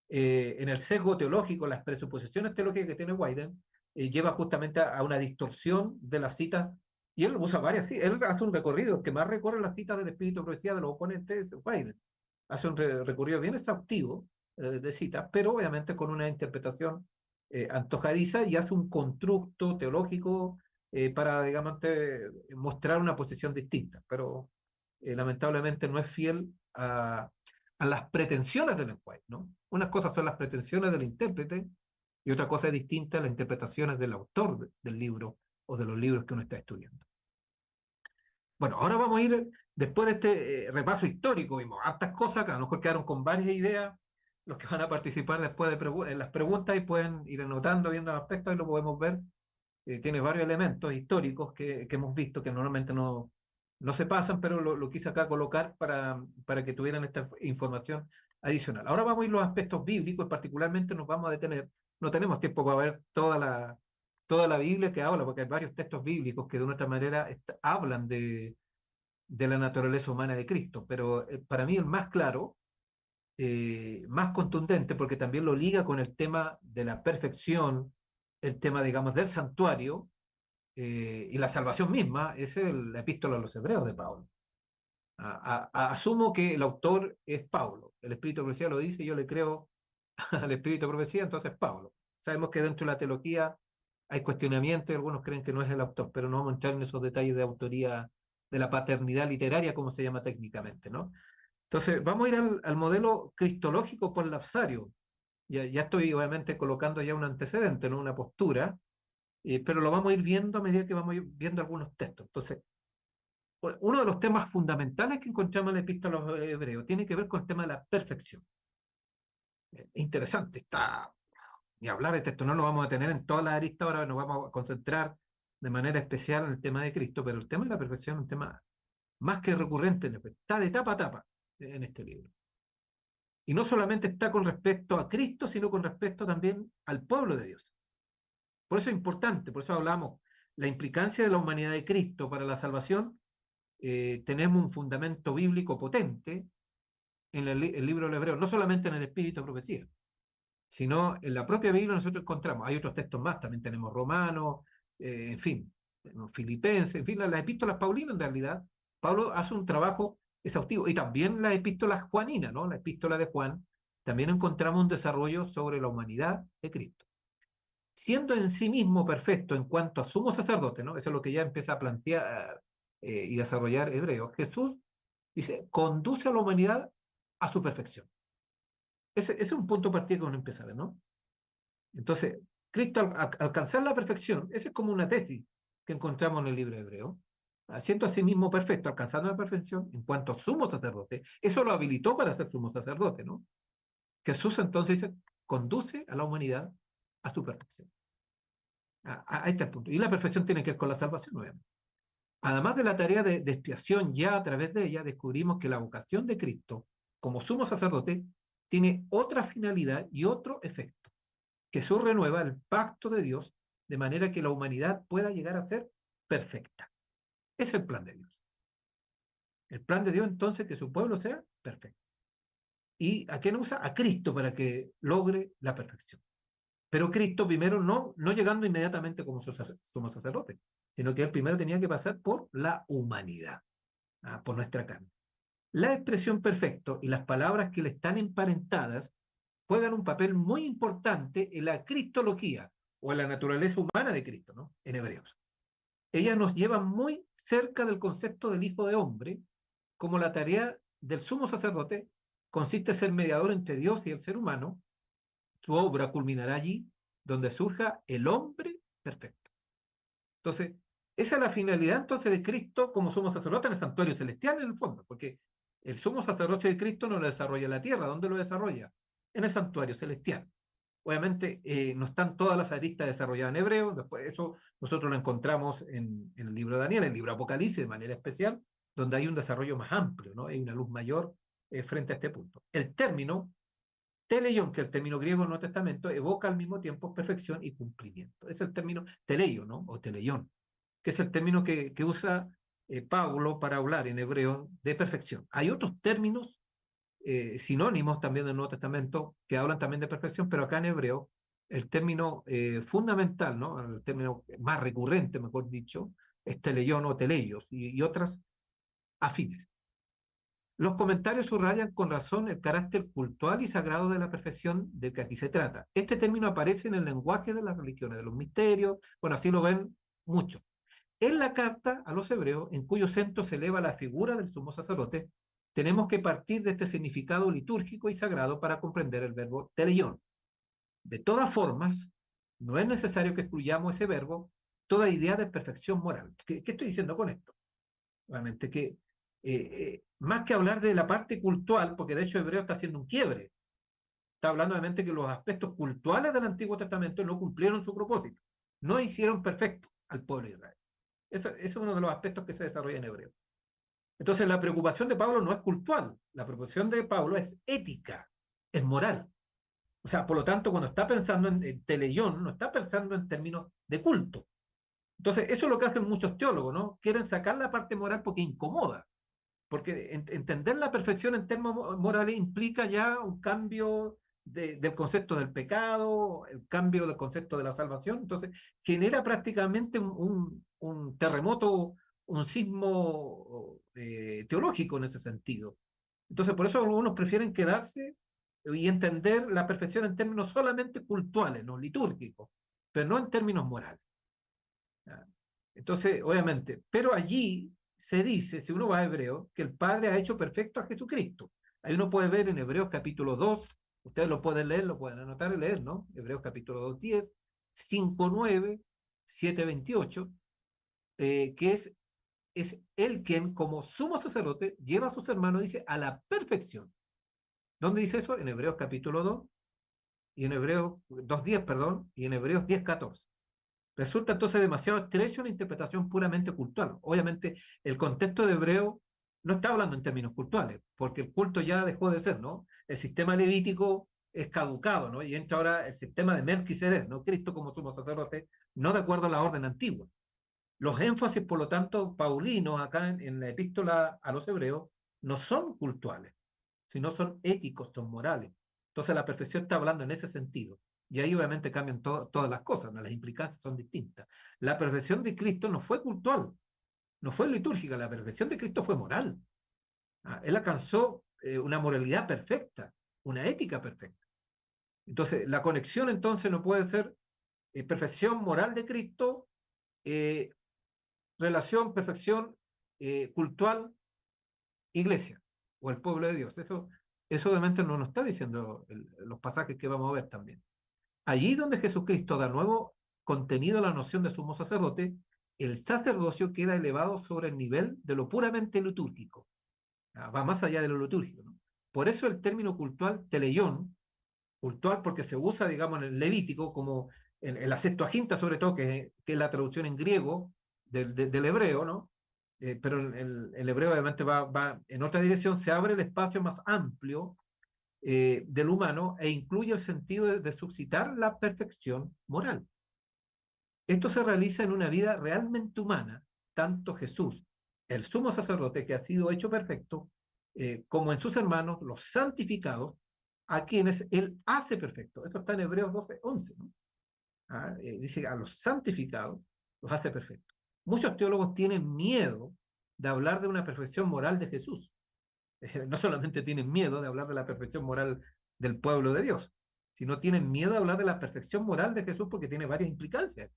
en el sesgo teológico, las presuposiciones teológicas que tiene Wyden, lleva justamente a una distorsión de las citas, y él usa varias, él hace un recorrido que más recorre las citas del Espíritu de Profecía de los oponentes de Wyden. Hace un recorrido bien exhaustivo de citas, pero obviamente con una interpretación antojadiza y hace un constructo teológico para, digamos, mostrar una posición distinta, pero lamentablemente no es fiel a las pretensiones del lenguaje, ¿no? Unas cosas son las pretensiones del intérprete y otra cosa es distinta a las interpretaciones del autor del libro o de los libros que uno está estudiando. Bueno, ahora vamos a ir, después de este repaso histórico, vimos hartas cosas que a lo mejor quedaron con varias ideas, los que van a participar después en las preguntas y pueden ir anotando, viendo aspectos y lo podemos ver. Tiene varios elementos históricos que hemos visto que normalmente no se pasan, pero lo quise acá colocar para que tuvieran esta información adicional. Ahora vamos a ir a los aspectos bíblicos, particularmente nos vamos a detener, no tenemos tiempo para ver toda la Biblia que habla, porque hay varios textos bíblicos que de una otra manera hablan de la naturaleza humana de Cristo, pero para mí el más claro, más contundente, porque también lo liga con el tema de la perfección, el tema, digamos, del santuario, y la salvación misma, es la epístola a los hebreos de Pablo. Asumo que el autor es Pablo, el Espíritu de Profecía lo dice, yo le creo al Espíritu de Profecía, entonces Pablo. Sabemos que dentro de la teología hay cuestionamientos y algunos creen que no es el autor, pero no vamos a entrar en esos detalles de autoría, de la paternidad literaria, como se llama técnicamente, ¿no? Entonces, vamos a ir al modelo cristológico por lapsario. Ya estoy obviamente colocando ya un antecedente, ¿no? Una postura, pero lo vamos a ir viendo a medida que vamos a ir viendo algunos textos. Entonces, uno de los temas fundamentales que encontramos en la epístola a los hebreos tiene que ver con el tema de la perfección. Interesante, está, ni hablar de texto, no lo vamos a tener en todas las aristas, ahora nos vamos a concentrar de manera especial en el tema de Cristo, pero el tema de la perfección es un tema más que recurrente, está de tapa a tapa en este libro. Y no solamente está con respecto a Cristo, sino con respecto también al pueblo de Dios. Por eso es importante, por eso hablamos la implicancia de la humanidad de Cristo para la salvación. Tenemos un fundamento bíblico potente en el libro de Hebreos, no solamente en el Espíritu de Profecía, sino en la propia Biblia nosotros encontramos, hay otros textos más, también tenemos Romanos, en fin, Filipenses, en fin, las epístolas paulinas en realidad, Pablo hace un trabajo exhaustivo, y también las epístolas juaninas, ¿no? La epístola de Juan, también encontramos un desarrollo sobre la humanidad de Cristo. Siendo en sí mismo perfecto en cuanto a sumo sacerdote, ¿no? Eso es lo que ya empieza a plantear y desarrollar Hebreos. Jesús dice, conduce a la humanidad a su perfección. Ese es un punto de partida que uno empieza a ver, ¿no? Entonces, Cristo al alcanzar la perfección, esa es como una tesis que encontramos en el libro de Hebreo, siendo a sí mismo perfecto, alcanzando la perfección en cuanto a sumo sacerdote, eso lo habilitó para ser sumo sacerdote, ¿no? Jesús entonces dice, conduce a la humanidad a su perfección. Ahí está el punto. Y la perfección tiene que ver con la salvación, obviamente. Además de la tarea de expiación, ya a través de ella descubrimos que la vocación de Cristo como sumo sacerdote tiene otra finalidad y otro efecto. Jesús renueva el pacto de Dios de manera que la humanidad pueda llegar a ser perfecta. Ese es el plan de Dios. El plan de Dios entonces que su pueblo sea perfecto. ¿Y a quién usa? A Cristo para que logre la perfección. Pero Cristo primero no llegando inmediatamente como somos sacerdotes, sino que él primero tenía que pasar por la humanidad, por nuestra carne. La expresión perfecto y las palabras que le están emparentadas juegan un papel muy importante en la cristología o en la naturaleza humana de Cristo, ¿no? En Hebreos. Ellas nos llevan muy cerca del concepto del Hijo de Hombre, como la tarea del sumo sacerdote consiste en ser mediador entre Dios y el ser humano. Su obra culminará allí donde surja el hombre perfecto. Entonces, esa es la finalidad entonces de Cristo como sumo sacerdote en el santuario celestial en el fondo, porque el sumo sacerdote de Cristo no lo desarrolla en la tierra. ¿Dónde lo desarrolla? En el santuario celestial. Obviamente no están todas las aristas desarrolladas en hebreo, después eso nosotros lo encontramos en el libro de Daniel, en el libro de Apocalipsis de manera especial, donde hay un desarrollo más amplio, ¿no? Hay una luz mayor frente a este punto. El término teleion, que el término griego del Nuevo Testamento, evoca al mismo tiempo perfección y cumplimiento. Es el término teleio, ¿no? O teleion, que es el término que usa Pablo para hablar en hebreo de perfección. Hay otros términos sinónimos también del Nuevo Testamento que hablan también de perfección, pero acá en hebreo el término fundamental, ¿no? El término más recurrente, mejor dicho, es teleion o teleios y otras afines. Los comentarios subrayan con razón el carácter cultural y sagrado de la perfección de que aquí se trata. Este término aparece en el lenguaje de las religiones, de los misterios, bueno, así lo ven muchos. En la carta a los hebreos, en cuyo centro se eleva la figura del sumo sacerdote, tenemos que partir de este significado litúrgico y sagrado para comprender el verbo teleion. De todas formas, no es necesario que excluyamos ese verbo toda idea de perfección moral. ¿Qué estoy diciendo con esto? Obviamente que más que hablar de la parte cultural, porque de hecho Hebreo está haciendo un quiebre, está hablando obviamente que los aspectos cultuales del Antiguo Testamento no cumplieron su propósito, no hicieron perfecto al pueblo de Israel. Eso es uno de los aspectos que se desarrolla en Hebreo. Entonces la preocupación de Pablo no es cultural, la preocupación de Pablo es ética, es moral. O sea, por lo tanto, cuando está pensando en teleión, no está pensando en términos de culto. Entonces, eso es lo que hacen muchos teólogos, ¿no? Quieren sacar la parte moral porque incomoda. Porque entender la perfección en términos morales implica ya un cambio del concepto del pecado, el cambio del concepto de la salvación. Entonces, genera prácticamente un terremoto, un sismo teológico en ese sentido. Entonces, por eso algunos prefieren quedarse y entender la perfección en términos solamente cultuales, no litúrgicos, pero no en términos morales. ¿Ya? Entonces, obviamente, pero allí se dice, si uno va a Hebreo, que el Padre ha hecho perfecto a Jesucristo. Ahí uno puede ver en Hebreos capítulo 2, ustedes lo pueden leer, lo pueden anotar y leer, ¿no? Hebreos capítulo 2, 10, 5, 9, 7, 28, que es él quien, como sumo sacerdote, lleva a sus hermanos, dice, a la perfección. ¿Dónde dice eso? En Hebreos capítulo 2, y en Hebreos 2:10, perdón, y en Hebreos 10:14. Resulta entonces demasiado estrecho una interpretación puramente cultural. Obviamente, el contexto de Hebreo no está hablando en términos cultuales, porque el culto ya dejó de ser, ¿no? El sistema levítico es caducado, ¿no? Y entra ahora el sistema de Melquisedec, ¿no? Cristo como sumo sacerdote, no de acuerdo a la orden antigua. Los énfasis, por lo tanto, paulinos acá en la epístola a los hebreos no son cultuales, sino son éticos, son morales. Entonces la perfección está hablando en ese sentido. Y ahí obviamente cambian todas las cosas, ¿no? Las implicancias son distintas. La perfección de Cristo no fue cultural, no fue litúrgica, la perfección de Cristo fue moral. Él alcanzó una moralidad perfecta, una ética perfecta. Entonces, la conexión entonces no puede ser perfección moral de Cristo, eh, relación, perfección cultural, iglesia o el pueblo de Dios. Eso obviamente no nos está diciendo los pasajes que vamos a ver también. Allí donde Jesucristo da nuevo contenido a la noción de sumo sacerdote, el sacerdocio queda elevado sobre el nivel de lo puramente litúrgico. Va más allá de lo litúrgico, ¿no? Por eso el término cultural teleión, cultural porque se usa, digamos, en el Levítico, como en la Septuaginta sobre todo, que es la traducción en griego del hebreo, ¿no? Pero el hebreo obviamente va en otra dirección, se abre el espacio más amplio del humano e incluye el sentido de suscitar la perfección moral. Esto se realiza en una vida realmente humana, tanto Jesús, el sumo sacerdote que ha sido hecho perfecto, como en sus hermanos, los santificados, a quienes él hace perfecto. Eso está en Hebreos 12:11, ¿no? Dice a los santificados los hace perfectos. Muchos teólogos tienen miedo de hablar de una perfección moral de Jesús. No solamente tienen miedo de hablar de la perfección moral del pueblo de Dios, sino tienen miedo de hablar de la perfección moral de Jesús porque tiene varias implicancias.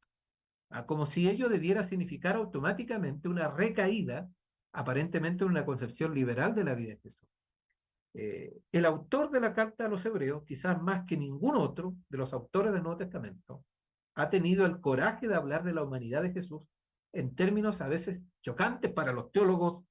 Como si ello debiera significar automáticamente una recaída, aparentemente en una concepción liberal de la vida de Jesús. El autor de la carta a los hebreos, quizás más que ningún otro de los autores del Nuevo Testamento, ha tenido el coraje de hablar de la humanidad de Jesús en términos a veces chocantes para los teólogos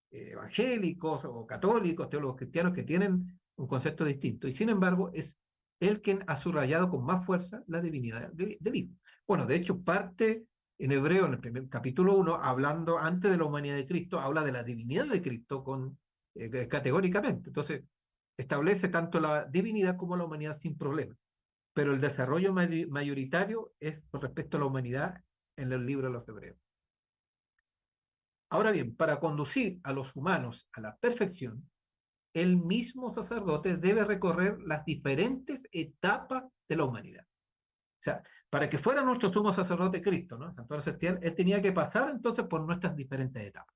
evangélicos o católicos, teólogos cristianos que tienen un concepto distinto. Y sin embargo, es él quien ha subrayado con más fuerza la divinidad del Hijo. Bueno, de hecho, parte en Hebreo, en el primer capítulo 1, hablando antes de la humanidad de Cristo, habla de la divinidad de Cristo categóricamente. Entonces, establece tanto la divinidad como la humanidad sin problema. Pero el desarrollo mayoritario es con respecto a la humanidad en el libro de los Hebreos. Ahora bien, para conducir a los humanos a la perfección, el mismo sacerdote debe recorrer las diferentes etapas de la humanidad. O sea, para que fuera nuestro sumo sacerdote Cristo, ¿no? Santuario Celestial, él tenía que pasar entonces por nuestras diferentes etapas.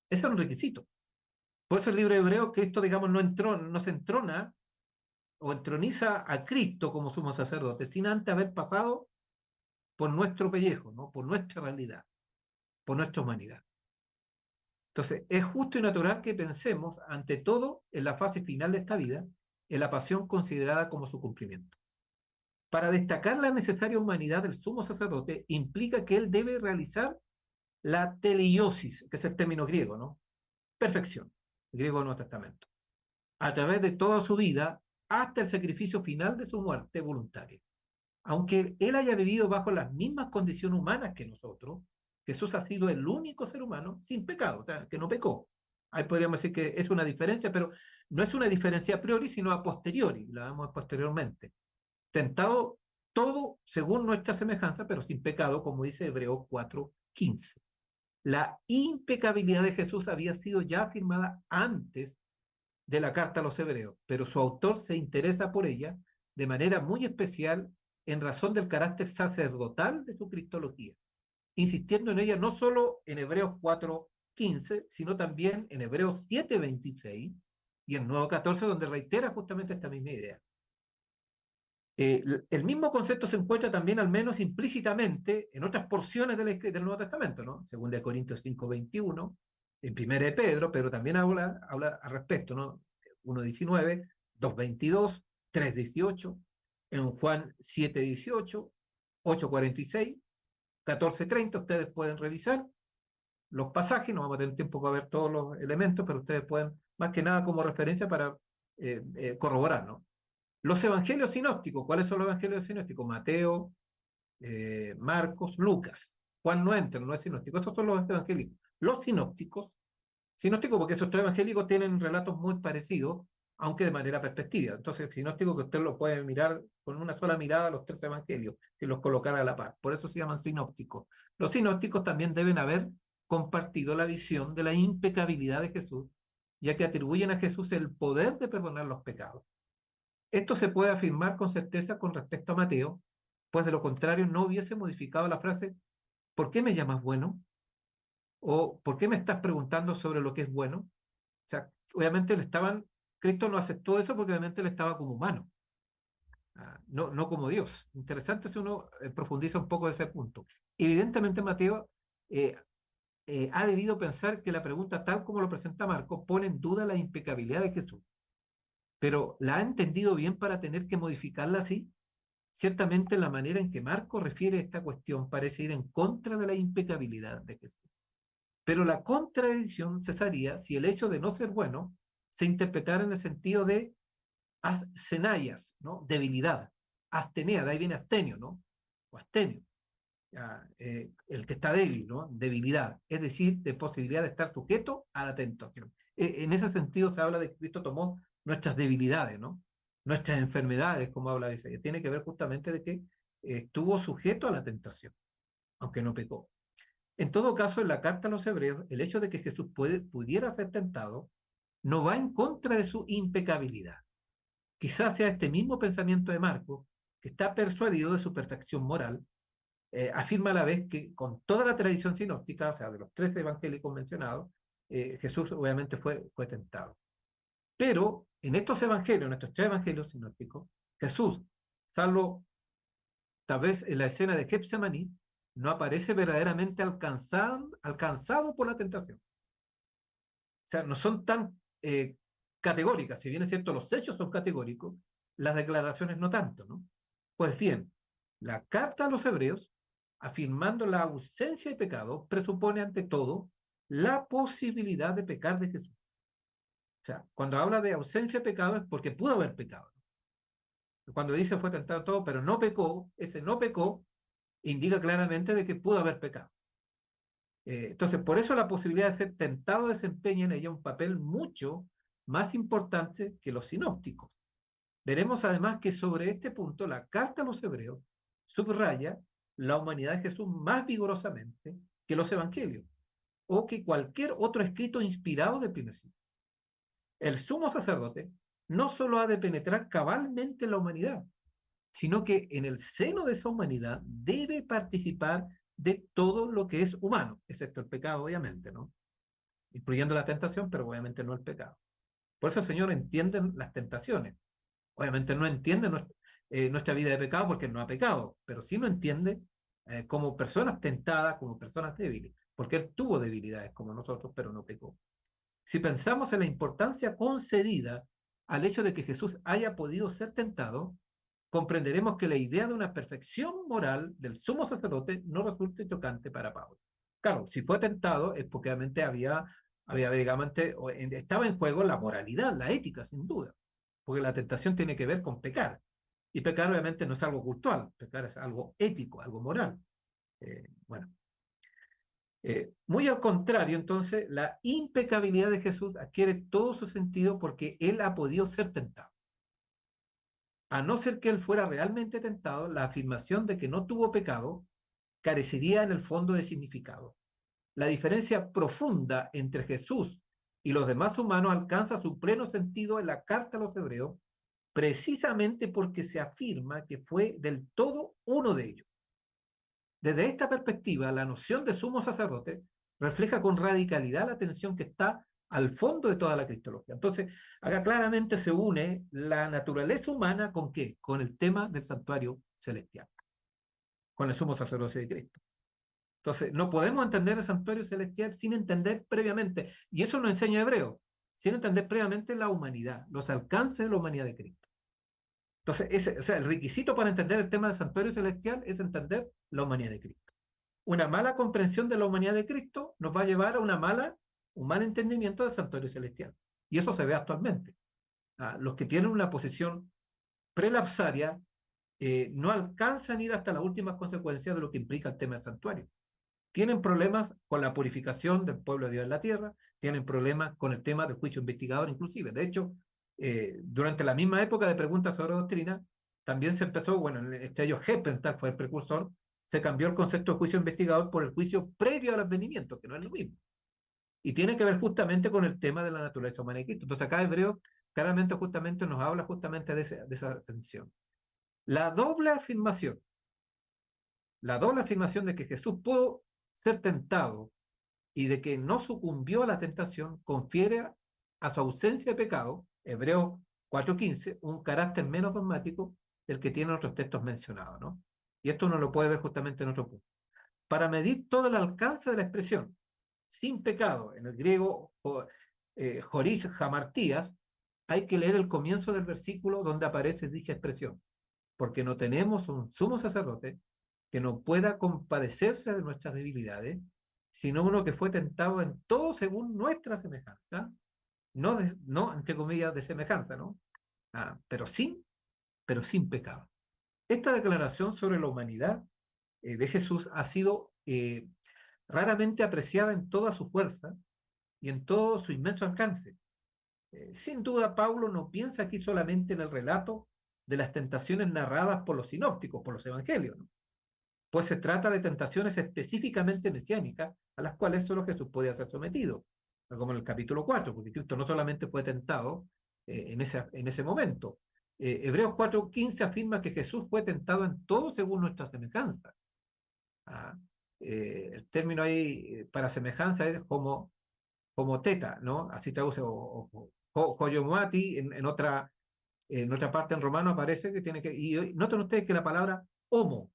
Ese era un requisito. Por eso el libro de Hebreos, Cristo, digamos, no se entrona o entroniza a Cristo como sumo sacerdote, sin antes haber pasado por nuestro pellejo, ¿no? Por nuestra realidad, por nuestra humanidad. Entonces, es justo y natural que pensemos, ante todo, en la fase final de esta vida, en la pasión considerada como su cumplimiento. Para destacar la necesaria humanidad del sumo sacerdote, implica que él debe realizar la teleiosis, que es el término griego, ¿no? Perfección, griego del Nuevo Testamento, a través de toda su vida, hasta el sacrificio final de su muerte voluntaria. Aunque él haya vivido bajo las mismas condiciones humanas que nosotros, Jesús ha sido el único ser humano sin pecado, o sea, que no pecó. Ahí podríamos decir que es una diferencia, pero no es una diferencia a priori, sino a posteriori, la vemos posteriormente. Tentado todo según nuestra semejanza, pero sin pecado, como dice Hebreos 4:15. La impecabilidad de Jesús había sido ya afirmada antes de la carta a los hebreos, pero su autor se interesa por ella de manera muy especial en razón del carácter sacerdotal de su cristología, insistiendo en ella no solo en Hebreos 4:15, sino también en Hebreos 7:26 y en Nuevo 14, donde reitera justamente esta misma idea. El mismo concepto se encuentra también, al menos implícitamente, en otras porciones del Nuevo Testamento, ¿no? Según de Corintios 5:21, en Primera de Pedro, pero también habla al respecto, ¿no? 1:19, 2:22, 3:18, en Juan 7:18, 8:46, 14:30. Ustedes pueden revisar los pasajes, no vamos a tener tiempo para ver todos los elementos, pero ustedes pueden, más que nada como referencia para corroborar, ¿no? Los evangelios sinópticos, ¿cuáles son los evangelios sinópticos? Mateo, Marcos, Lucas. Juan no entra, no es sinóptico. Esos son los evangélicos. Los sinópticos porque esos tres evangélicos tienen relatos muy parecidos, aunque de manera perspectiva. Entonces, sinóptico que usted lo puede mirar con una sola mirada a los tres evangelios, si los colocara a la par. Por eso se llaman sinópticos. Los sinópticos también deben haber compartido la visión de la impecabilidad de Jesús, ya que atribuyen a Jesús el poder de perdonar los pecados. Esto se puede afirmar con certeza con respecto a Mateo, pues de lo contrario no hubiese modificado la frase ¿por qué me llamas bueno? O ¿por qué me estás preguntando sobre lo que es bueno? O sea, obviamente Cristo no aceptó eso porque obviamente él estaba como humano, no como Dios. Interesante si uno profundiza un poco ese punto. Evidentemente Mateo eh, ha debido pensar que la pregunta tal como lo presenta Marcos pone en duda la impecabilidad de Jesús, pero la ha entendido bien para tener que modificarla así. Ciertamente la manera en que Marcos refiere esta cuestión parece ir en contra de la impecabilidad de Jesús. Pero la contradicción cesaría si el hecho de no ser bueno se interpretara en el sentido de ascenayas, ¿no? Debilidad. Astenea, de ahí viene astenio, ¿no? O astenio. El que está débil, ¿no? Debilidad. Es decir, de posibilidad de estar sujeto a la tentación. En ese sentido se habla de que Cristo tomó nuestras debilidades, ¿no? Nuestras enfermedades, como habla Isaías. Tiene que ver justamente de que estuvo sujeto a la tentación, aunque no pecó. En todo caso, en la carta a los hebreos, el hecho de que Jesús pudiera ser tentado no va en contra de su impecabilidad. Quizás sea este mismo pensamiento de Marcos, que está persuadido de su perfección moral, afirma a la vez que con toda la tradición sinóptica, o sea, de los tres evangélicos mencionados, Jesús obviamente fue tentado. Pero en estos evangelios, en estos tres evangelios sinópticos, Jesús, salvo tal vez en la escena de Getsemaní, no aparece verdaderamente alcanzado por la tentación. O sea, no son tan categóricas. Si bien es cierto, los hechos son categóricos, las declaraciones no tanto, ¿no? Pues bien, la carta a los hebreos, afirmando la ausencia de pecado, presupone ante todo la posibilidad de pecar de Jesús. O sea, cuando habla de ausencia de pecado es porque pudo haber pecado. Cuando dice fue tentado todo, pero no pecó, ese no pecó indica claramente de que pudo haber pecado. Entonces, por eso la posibilidad de ser tentado desempeña en ella un papel mucho más importante que los sinópticos. Veremos además que sobre este punto la carta a los hebreos subraya la humanidad de Jesús más vigorosamente que los evangelios o que cualquier otro escrito inspirado del primer siglo. El sumo sacerdote no solo ha de penetrar cabalmente en la humanidad, sino que en el seno de esa humanidad debe participar de todo lo que es humano, excepto el pecado, obviamente, ¿no? Incluyendo la tentación, pero obviamente no el pecado. Por eso el Señor entiende las tentaciones. Obviamente no entiende nuestra vida de pecado porque no ha pecado, pero sí lo entiende como personas tentadas, como personas débiles, porque Él tuvo debilidades como nosotros, pero no pecó. Si pensamos en la importancia concedida al hecho de que Jesús haya podido ser tentado, comprenderemos que la idea de una perfección moral del sumo sacerdote no resulta chocante para Pablo. Claro, si fue tentado es porque obviamente digamos, estaba en juego la moralidad, la ética, sin duda, porque la tentación tiene que ver con pecar. Y pecar obviamente no es algo cultural, pecar es algo ético, algo moral. Bueno, muy al contrario, entonces, la impecabilidad de Jesús adquiere todo su sentido porque Él ha podido ser tentado. A no ser que Él fuera realmente tentado, la afirmación de que no tuvo pecado carecería en el fondo de significado. La diferencia profunda entre Jesús y los demás humanos alcanza su pleno sentido en la carta a los hebreos, precisamente porque se afirma que fue del todo uno de ellos. Desde esta perspectiva, la noción de sumo sacerdote refleja con radicalidad la tensión que está al fondo de toda la cristología. Entonces, acá claramente se une la naturaleza humana con ¿qué? Con el tema del santuario celestial, con el sumo sacerdocio de Cristo. Entonces, no podemos entender el santuario celestial sin entender previamente, y eso nos enseña Hebreo, sin entender previamente la humanidad, los alcances de la humanidad de Cristo. Entonces, o sea, el requisito para entender el tema del santuario celestial es entender la humanidad de Cristo. Una mala comprensión de la humanidad de Cristo nos va a llevar a un mal entendimiento del santuario celestial. Y eso se ve actualmente. Los que tienen una posición prelapsaria no alcanzan a ir hasta las últimas consecuencias de lo que implica el tema del santuario. Tienen problemas con la purificación del pueblo de Dios en la tierra, tienen problemas con el tema del juicio investigador inclusive. De hecho, durante la misma época de preguntas sobre doctrina, también se empezó, bueno, en el estudio Heppenstall fue el precursor, se cambió el concepto de juicio investigador por el juicio previo al advenimiento, que no es lo mismo. Y tiene que ver justamente con el tema de la naturaleza humana de Cristo. Entonces acá Hebreo claramente justamente nos habla justamente de esa tensión. La doble afirmación, la doble afirmación de que Jesús pudo ser tentado y de que no sucumbió a la tentación, confiere a su ausencia de pecado, Hebreos 4:15, un carácter menos dogmático del que tienen otros textos mencionados, ¿no? Y esto uno lo puede ver justamente en otro punto. Para medir todo el alcance de la expresión, sin pecado, en el griego joris hamartías, hay que leer el comienzo del versículo donde aparece dicha expresión, porque no tenemos un sumo sacerdote que no pueda compadecerse de nuestras debilidades, sino uno que fue tentado en todo según nuestra semejanza, no entre comillas de semejanza, ¿no? Pero sin pecado. Esta declaración sobre la humanidad de Jesús ha sido raramente apreciada en toda su fuerza y en todo su inmenso alcance. Sin duda, Pablo no piensa aquí solamente en el relato de las tentaciones narradas por los sinópticos, por los evangelios, ¿no? Pues se trata de tentaciones específicamente mesiánicas a las cuales solo Jesús podía ser sometido, como en el capítulo 4, porque Cristo no solamente fue tentado en ese momento. Hebreos 4:15 afirma que Jesús fue tentado en todo según nuestra semejanza. Ah, el término ahí para semejanza es como teta, ¿no? Así traduce, o joyomati, en otra parte en romano aparece que tiene que, y noten ustedes que la palabra homo,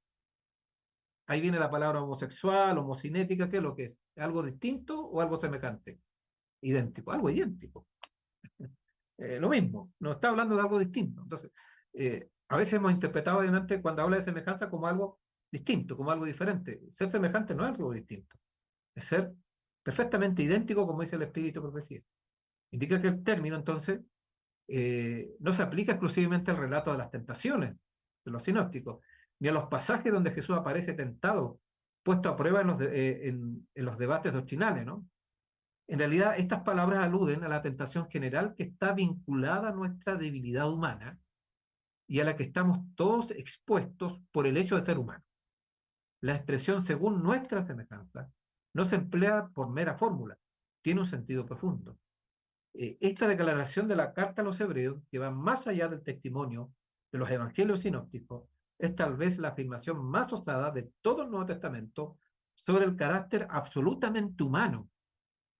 ahí viene la palabra homosexual, homocinética, ¿qué es lo que es? ¿Algo distinto o algo semejante? Idéntico, algo idéntico. Lo mismo, no está hablando de algo distinto. Entonces, a veces hemos interpretado, obviamente, cuando habla de semejanza como algo distinto, como algo diferente. Ser semejante no es algo distinto, es ser perfectamente idéntico, como dice el Espíritu Profecía. Indica que el término, entonces, no se aplica exclusivamente al relato de las tentaciones de los sinópticos, ni a los pasajes donde Jesús aparece tentado, puesto a prueba en los debates doctrinales, ¿no? En realidad, estas palabras aluden a la tentación general que está vinculada a nuestra debilidad humana y a la que estamos todos expuestos por el hecho de ser humanos. La expresión según nuestra semejanza no se emplea por mera fórmula, tiene un sentido profundo. Esta declaración de la carta a los hebreos, que va más allá del testimonio de los evangelios sinópticos, es tal vez la afirmación más osada de todo el Nuevo Testamento sobre el carácter absolutamente humano,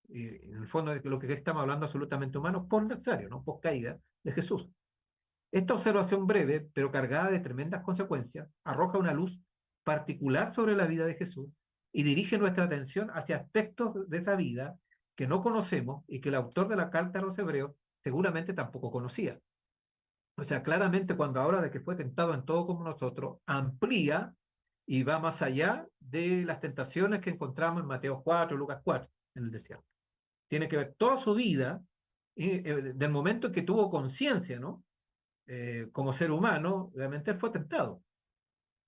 en el fondo de lo que estamos hablando absolutamente humano, post necesario, ¿no? Post caída de Jesús. Esta observación breve, pero cargada de tremendas consecuencias, arroja una luz particular sobre la vida de Jesús y dirige nuestra atención hacia aspectos de esa vida que no conocemos y que el autor de la carta a los hebreos seguramente tampoco conocía. O sea, claramente cuando habla de que fue tentado en todo como nosotros, amplía y va más allá de las tentaciones que encontramos en Mateo 4, Lucas 4, en el desierto. Tiene que ver toda su vida, del momento en que tuvo conciencia, ¿no? Como ser humano, obviamente él fue tentado.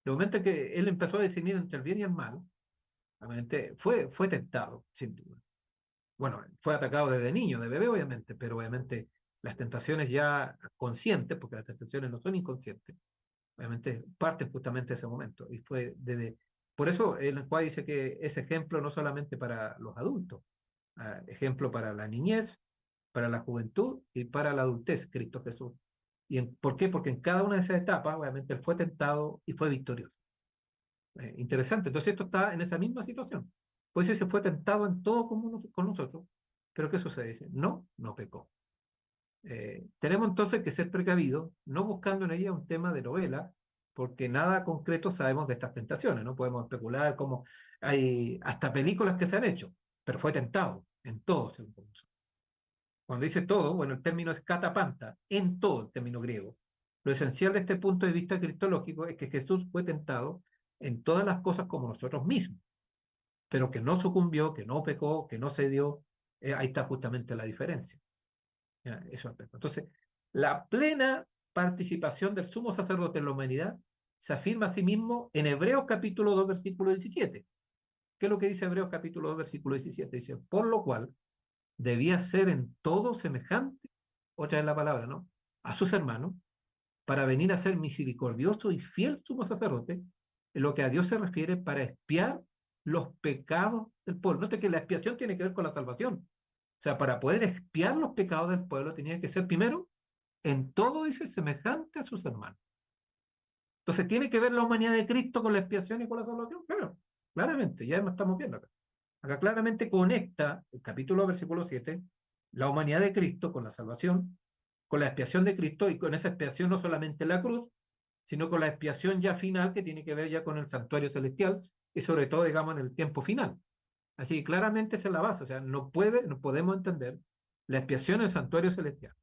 El momento en que él empezó a decidir entre el bien y el mal, obviamente fue tentado, sin duda. Bueno, fue atacado desde niño, de bebé, obviamente, pero obviamente las tentaciones ya conscientes, porque las tentaciones no son inconscientes, obviamente parten justamente de ese momento. Y fue desde. Por eso el cual dice que es ejemplo no solamente para los adultos, ejemplo para la niñez, para la juventud y para la adultez, Cristo Jesús. ¿Por qué? Porque en cada una de esas etapas, obviamente, él fue tentado y fue victorioso. Interesante. Entonces, esto está en esa misma situación. Pues eso fue tentado en todo como con nosotros. Pero ¿qué sucede? Dice, no pecó. Tenemos entonces que ser precavidos, no buscando en ella un tema de novela, porque nada concreto sabemos de estas tentaciones. No podemos especular cómo hay hasta películas que se han hecho, pero fue tentado en todo, según nosotros. Cuando dice todo, bueno, el término es catapanta, en todo el término griego. Lo esencial de este punto de vista cristológico es que Jesús fue tentado en todas las cosas como nosotros mismos, pero que no sucumbió, que no pecó, que no cedió. Ahí está justamente la diferencia. ¿Ya? Eso. Entonces, la plena participación del sumo sacerdote en la humanidad se afirma a sí mismo en Hebreos capítulo 2, versículo 17. ¿Qué es lo que dice Hebreos capítulo 2, versículo 17? Dice, por lo cual debía ser en todo semejante, otra es la palabra, ¿no? A sus hermanos, para venir a ser misericordioso y fiel sumo sacerdote, en lo que a Dios se refiere, para expiar los pecados del pueblo. Note que la expiación tiene que ver con la salvación. O sea, para poder expiar los pecados del pueblo tenía que ser primero, en todo dice, semejante a sus hermanos. Entonces, ¿tiene que ver la humanidad de Cristo con la expiación y con la salvación? Claro, claramente, ya lo estamos viendo acá. Acá claramente conecta el capítulo versículo 7, la humanidad de Cristo con la salvación, con la expiación de Cristo y con esa expiación no solamente la cruz, sino con la expiación ya final que tiene que ver ya con el santuario celestial y sobre todo, digamos, en el tiempo final. Así que claramente esa es la base, o sea, no podemos entender la expiación en el santuario celestial,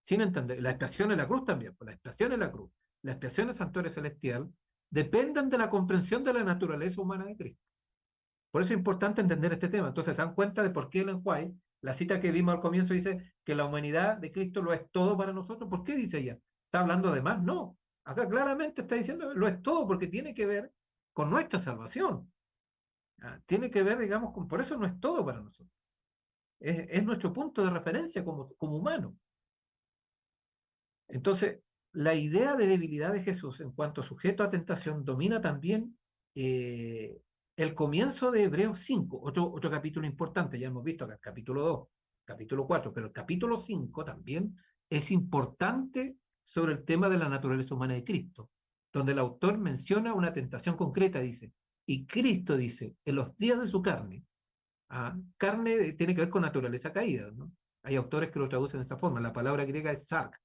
sin entender, la expiación en la cruz también, pues la expiación en la cruz, la expiación en el santuario celestial, dependen de la comprensión de la naturaleza humana de Cristo. Por eso es importante entender este tema. Entonces se dan cuenta de por qué Ellen White, la cita que vimos al comienzo, dice que la humanidad de Cristo lo es todo para nosotros. ¿Por qué dice ella? ¿Está hablando de más? No. Acá claramente está diciendo lo es todo porque tiene que ver con nuestra salvación. Tiene que ver, digamos, por eso no es todo para nosotros. es nuestro punto de referencia como humanos. Entonces, la idea de debilidad de Jesús en cuanto sujeto a tentación domina también eh, el comienzo de Hebreos 5, otro capítulo importante. Ya hemos visto acá el capítulo 2, capítulo 4, pero el capítulo 5 también es importante sobre el tema de la naturaleza humana de Cristo, donde el autor menciona una tentación concreta, dice, y Cristo dice, en los días de su carne, carne tiene que ver con naturaleza caída, ¿no? Hay autores que lo traducen de esa forma, la palabra griega es sarx.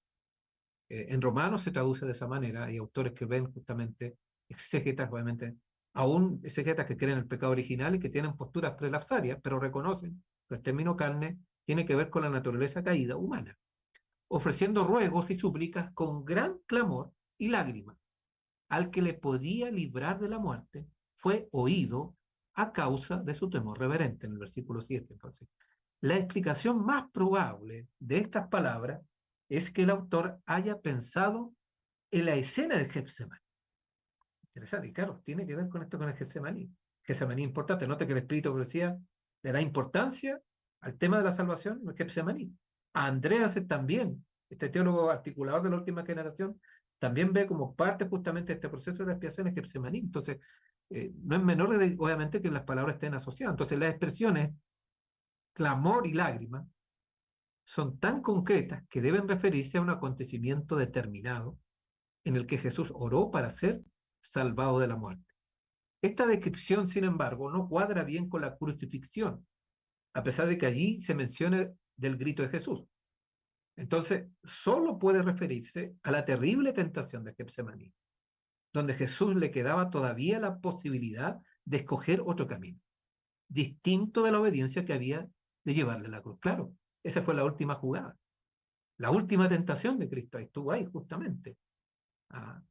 En romano se traduce de esa manera, hay autores que ven justamente, exégetas, obviamente, aún exégetas que creen el pecado original y que tienen posturas prelapsarias, pero reconocen que el término carne tiene que ver con la naturaleza caída humana, ofreciendo ruegos y súplicas con gran clamor y lágrimas. Al que le podía librar de la muerte, fue oído a causa de su temor reverente, en el versículo 7. Entonces, la explicación más probable de estas palabras es que el autor haya pensado en la escena del Getsemaní. Interesante, y claro, tiene que ver con esto con el Getsemaní. Getsemaní importante, note que el Espíritu Profecía le da importancia al tema de la salvación en el Getsemaní. A Andreas también, este teólogo articulador de la última generación, también ve como parte justamente de este proceso de expiación el Getsemaní. Entonces, no es menor, obviamente, que las palabras estén asociadas. Entonces, las expresiones clamor y lágrima son tan concretas que deben referirse a un acontecimiento determinado en el que Jesús oró para ser salvado de la muerte. Esta descripción, sin embargo, no cuadra bien con la crucifixión, a pesar de que allí se menciona del grito de Jesús. Entonces, solo puede referirse a la terrible tentación de Getsemaní, donde Jesús le quedaba todavía la posibilidad de escoger otro camino, distinto de la obediencia que había de llevarle a la cruz. Claro, esa fue la última jugada, la última tentación de Cristo, ahí estuvo ahí justamente. Ah,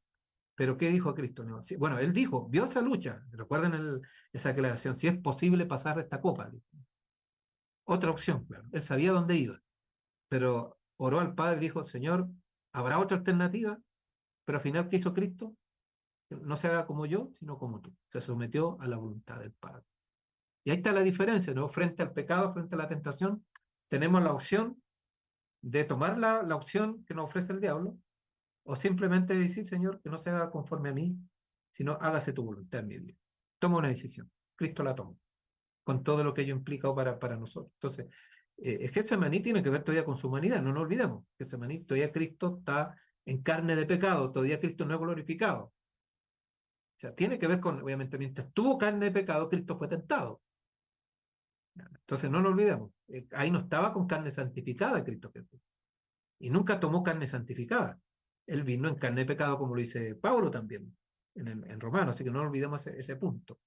pero ¿qué dijo Cristo? No, sí, bueno, él dijo, vio esa lucha, recuerden esa declaración, si es posible pasar esta copa. Otra opción, claro, él sabía dónde iba, pero oró al Padre y dijo, Señor, ¿habrá otra alternativa? Pero al final, ¿qué hizo Cristo? No se haga como yo, sino como tú. Se sometió a la voluntad del Padre. Y ahí está la diferencia, ¿no? Frente al pecado, frente a la tentación, tenemos la opción de tomar la opción que nos ofrece el diablo, o simplemente decir, Señor, que no se haga conforme a mí, sino hágase tu voluntad en mi vida. Toma una decisión. Cristo la tomó, con todo lo que ello implica para nosotros. Entonces, Getsemaní tiene que ver todavía con su humanidad, no nos olvidemos. Getsemaní, todavía Cristo está en carne de pecado, todavía Cristo no es glorificado. O sea, tiene que ver con, obviamente, mientras tuvo carne de pecado, Cristo fue tentado. Entonces, no nos olvidemos. Ahí no estaba con carne santificada Cristo Jesús. Y nunca tomó carne santificada. Él vino en carne de pecado, como lo dice Pablo también, en Romano, así que no olvidemos ese punto.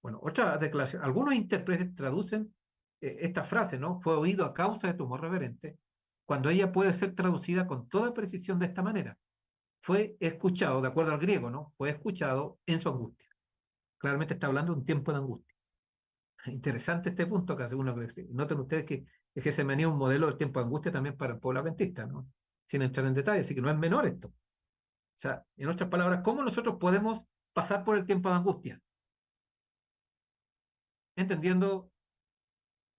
Bueno, otra declaración. Algunos intérpretes traducen esta frase, ¿no? Fue oído a causa de tu amor reverente, cuando ella puede ser traducida con toda precisión de esta manera. Fue escuchado, de acuerdo al griego, ¿no? Fue escuchado en su angustia. Claramente está hablando de un tiempo de angustia. Interesante este punto, que uno noten ustedes que Getsemaní es un modelo del tiempo de angustia también para el pueblo adventista, ¿no? Sin entrar en detalle, así que no es menor esto. O sea, en otras palabras, ¿cómo nosotros podemos pasar por el tiempo de angustia? Entendiendo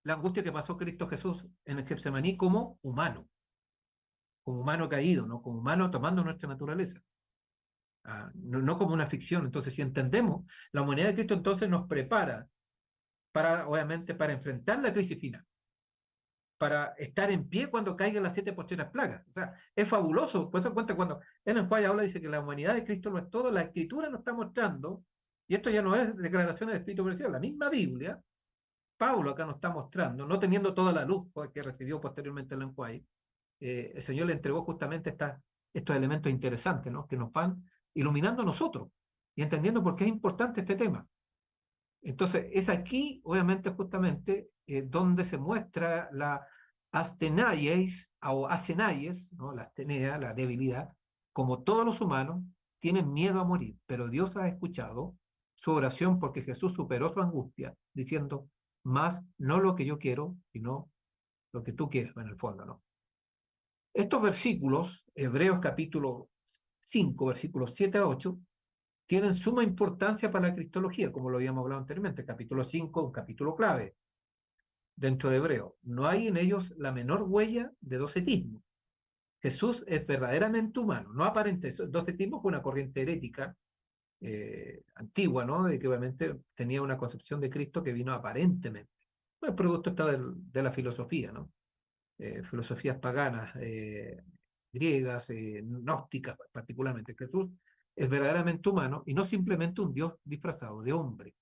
la angustia que pasó Cristo Jesús en el Getsemaní como humano caído, ¿no? Como humano tomando nuestra naturaleza, no como una ficción. Entonces, si entendemos, la humanidad de Cristo entonces nos prepara para, obviamente, para enfrentar la crisis final, para estar en pie cuando caigan las 7 postreras plagas. O sea, es fabuloso. Por eso cuenta cuando Ellen White habla, dice que la humanidad de Cristo no es todo, la Escritura nos está mostrando, y esto ya no es declaración del Espíritu Profecía, la misma Biblia, Pablo acá nos está mostrando, no teniendo toda la luz que recibió posteriormente Ellen White, el Señor le entregó justamente estos elementos interesantes, ¿no? Que nos van iluminando a nosotros y entendiendo por qué es importante este tema. Entonces, es aquí, obviamente, justamente, donde se muestra la astenaies o acenaies, ¿no? La astenea, la debilidad, como todos los humanos tienen miedo a morir, pero Dios ha escuchado su oración porque Jesús superó su angustia, diciendo, más no lo que yo quiero, sino lo que tú quieres, en el fondo, ¿no? Estos versículos, Hebreos capítulo 5, versículos 7 a 8, tienen suma importancia para la cristología, como lo habíamos hablado anteriormente. Capítulo 5, un capítulo clave. dentro de Hebreo. No hay en ellos la menor huella de docetismo. Jesús es verdaderamente humano, no aparente. Docetismo fue una corriente herética antigua, ¿no? De que obviamente tenía una concepción de Cristo que vino aparentemente. Bueno, el producto está de la filosofía, ¿no? Filosofías paganas, griegas, gnósticas particularmente. Jesús es verdaderamente humano y no simplemente un Dios disfrazado de hombre.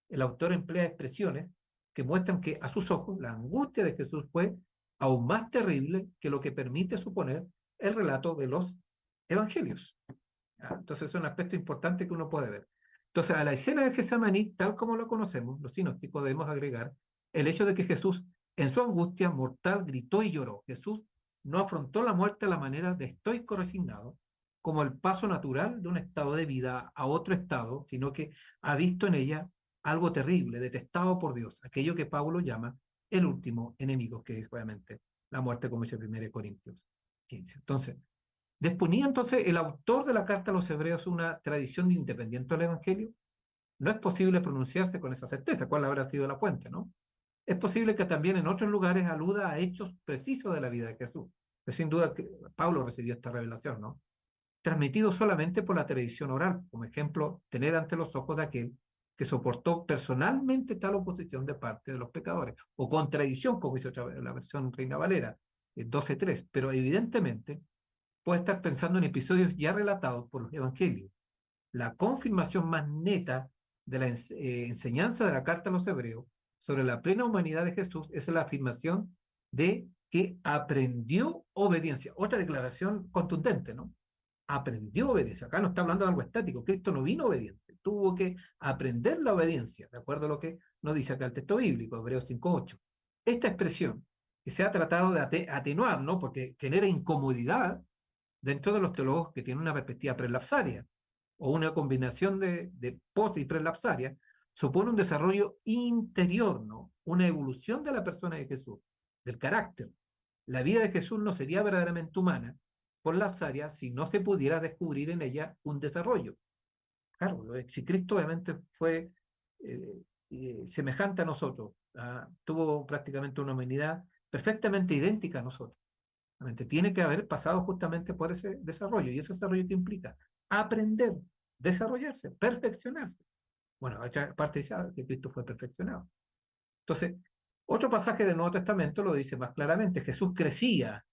El autor emplea expresiones que muestran que a sus ojos la angustia de Jesús fue aún más terrible que lo que permite suponer el relato de los evangelios. Entonces es un aspecto importante que uno puede ver. Entonces a la escena de Getsemaní, tal como lo conocemos, los sinópticos, debemos agregar el hecho de que Jesús en su angustia mortal gritó y lloró. Jesús no afrontó la muerte a la manera de estoico resignado, como el paso natural de un estado de vida a otro estado, sino que ha visto en ella algo terrible, detestado por Dios, aquello que Pablo llama el último enemigo, que es obviamente la muerte, como dice 1 Corintios 15. Entonces, ¿disponía entonces el autor de la carta a los hebreos una tradición de independiente del Evangelio? No es posible pronunciarse con esa certeza, cuál habrá sido la fuente, ¿no? Es posible que también en otros lugares aluda a hechos precisos de la vida de Jesús. Pero sin duda que Pablo recibió esta revelación, ¿no? Transmitido solamente por la tradición oral, como ejemplo, tener ante los ojos de aquel que soportó personalmente tal oposición de parte de los pecadores, o contradicción, como dice la versión Reina Valera, 12.3, pero evidentemente puede estar pensando en episodios ya relatados por los evangelios. La confirmación más neta de la enseñanza de la carta a los hebreos sobre la plena humanidad de Jesús es la afirmación de que aprendió obediencia. Otra declaración contundente, ¿no? Aprendió obediencia. Acá no está hablando de algo estático. Cristo no vino obediente. Tuvo que aprender la obediencia, de acuerdo a lo que nos dice acá el texto bíblico, Hebreos 5.8. Esta expresión que se ha tratado de atenuar, ¿no? Porque genera incomodidad dentro de los teólogos que tienen una perspectiva prelapsaria o una combinación de post y prelapsaria, supone un desarrollo interior, ¿no? Una evolución de la persona de Jesús, del carácter. La vida de Jesús no sería verdaderamente humana por lapsaria si no se pudiera descubrir en ella un desarrollo. Claro, si Cristo obviamente fue semejante a nosotros, tuvo prácticamente una humanidad perfectamente idéntica a nosotros. Tiene que haber pasado justamente por ese desarrollo. ¿Y ese desarrollo qué implica? Aprender, desarrollarse, perfeccionarse. Bueno, otra parte dice que Cristo fue perfeccionado. Entonces, otro pasaje del Nuevo Testamento lo dice más claramente. Jesús crecía.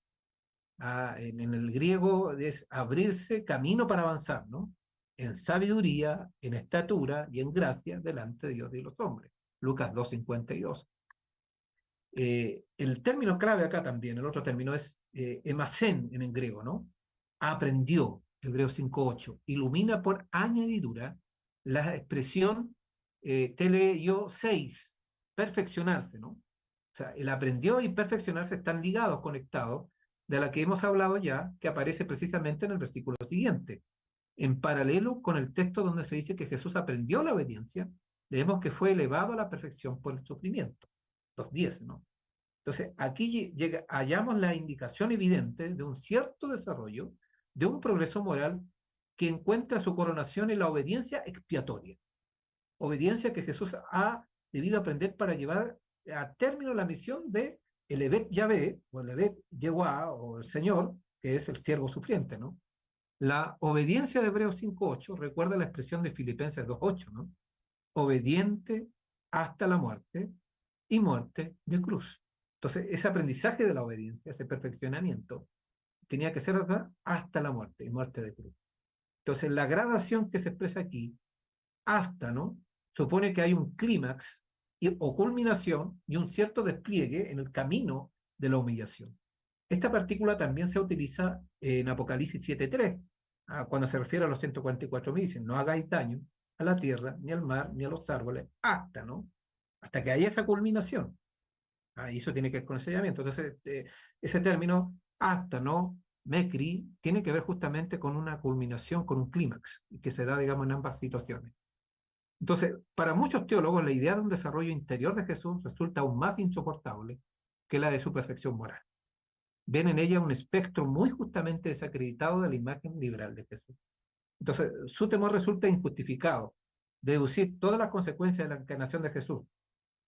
En el griego es abrirse camino para avanzar, ¿no? En sabiduría, en estatura y en gracia delante de Dios y los hombres. Lucas 2:52. El término clave acá también, el otro término es emasen en el griego, ¿no? Aprendió, Hebreos 5:8, ilumina por añadidura la expresión teleio 6, perfeccionarse, ¿no? O sea, el aprendió y perfeccionarse están ligados, conectados, de la que hemos hablado ya, que aparece precisamente en el versículo siguiente. En paralelo con el texto donde se dice que Jesús aprendió la obediencia, leemos que fue elevado a la perfección por el sufrimiento. Los 10, ¿no? Entonces, aquí hallamos la indicación evidente de un cierto desarrollo, de un progreso moral que encuentra su coronación en la obediencia expiatoria. Obediencia que Jesús ha debido aprender para llevar a término la misión de el Evet Yahvé, o el Evet Yehuá, o el Señor, que es el siervo sufriente, ¿no? La obediencia de Hebreos 5:8 recuerda la expresión de Filipenses 2:8, ¿no? Obediente hasta la muerte y muerte de cruz. Entonces, ese aprendizaje de la obediencia, ese perfeccionamiento, tenía que ser hasta la muerte y muerte de cruz. Entonces, la gradación que se expresa aquí, hasta, ¿no? Supone que hay un clímax o culminación y un cierto despliegue en el camino de la humillación. Esta partícula también se utiliza en Apocalipsis 7:3, cuando se refiere a los 144.000, dicen, no hagáis daño a la tierra, ni al mar, ni a los árboles, hasta, ¿no? Hasta que haya esa culminación. Y eso tiene que ver con el sellamiento. Entonces, ese término, hasta, ¿no? Mecri, tiene que ver justamente con una culminación, con un clímax, que se da, digamos, en ambas situaciones. Entonces, para muchos teólogos, la idea de un desarrollo interior de Jesús resulta aún más insoportable que la de su perfección moral. Ven en ella un espectro muy justamente desacreditado de la imagen liberal de Jesús. Entonces, su temor resulta injustificado. Deducir todas las consecuencias de la encarnación de Jesús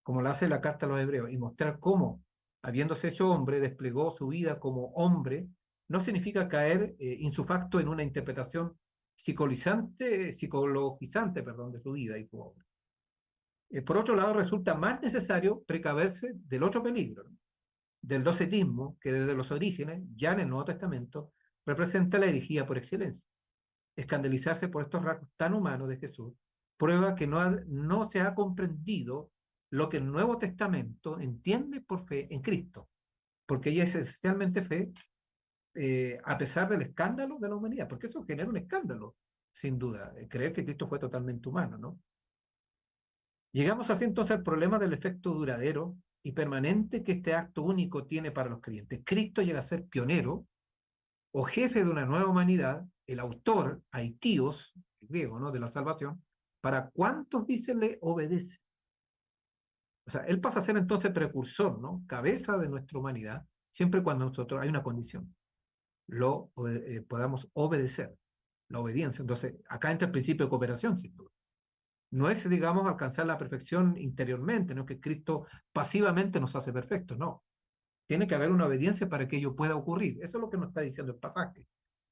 como lo hace la carta a los hebreos, y mostrar cómo, habiéndose hecho hombre, desplegó su vida como hombre, no significa caer insufacto en una interpretación psicologizante, perdón, de su vida y como hombre. Por otro lado, resulta más necesario precaverse del otro peligro, ¿no? Del docetismo, que desde los orígenes, ya en el Nuevo Testamento, representa la herejía por excelencia. Escandalizarse por estos rasgos tan humanos de Jesús prueba que no se ha comprendido lo que el Nuevo Testamento entiende por fe en Cristo, porque ella es esencialmente fe a pesar del escándalo de la humanidad, porque eso genera un escándalo, sin duda, creer que Cristo fue totalmente humano, ¿no? Llegamos así entonces al problema del efecto duradero y permanente que este acto único tiene para los creyentes. Cristo llega a ser pionero o jefe de una nueva humanidad, el autor, aitíos, griego, ¿no?, de la salvación, para cuántos, dice, le obedece. O sea, él pasa a ser entonces precursor, ¿no?, cabeza de nuestra humanidad, siempre cuando nosotros hay una condición, podamos obedecer, la obediencia. Entonces, acá entra el principio de cooperación, sin duda. No es, digamos, alcanzar la perfección interiormente, no es que Cristo pasivamente nos hace perfectos, no. Tiene que haber una obediencia para que ello pueda ocurrir. Eso es lo que nos está diciendo el pasaje.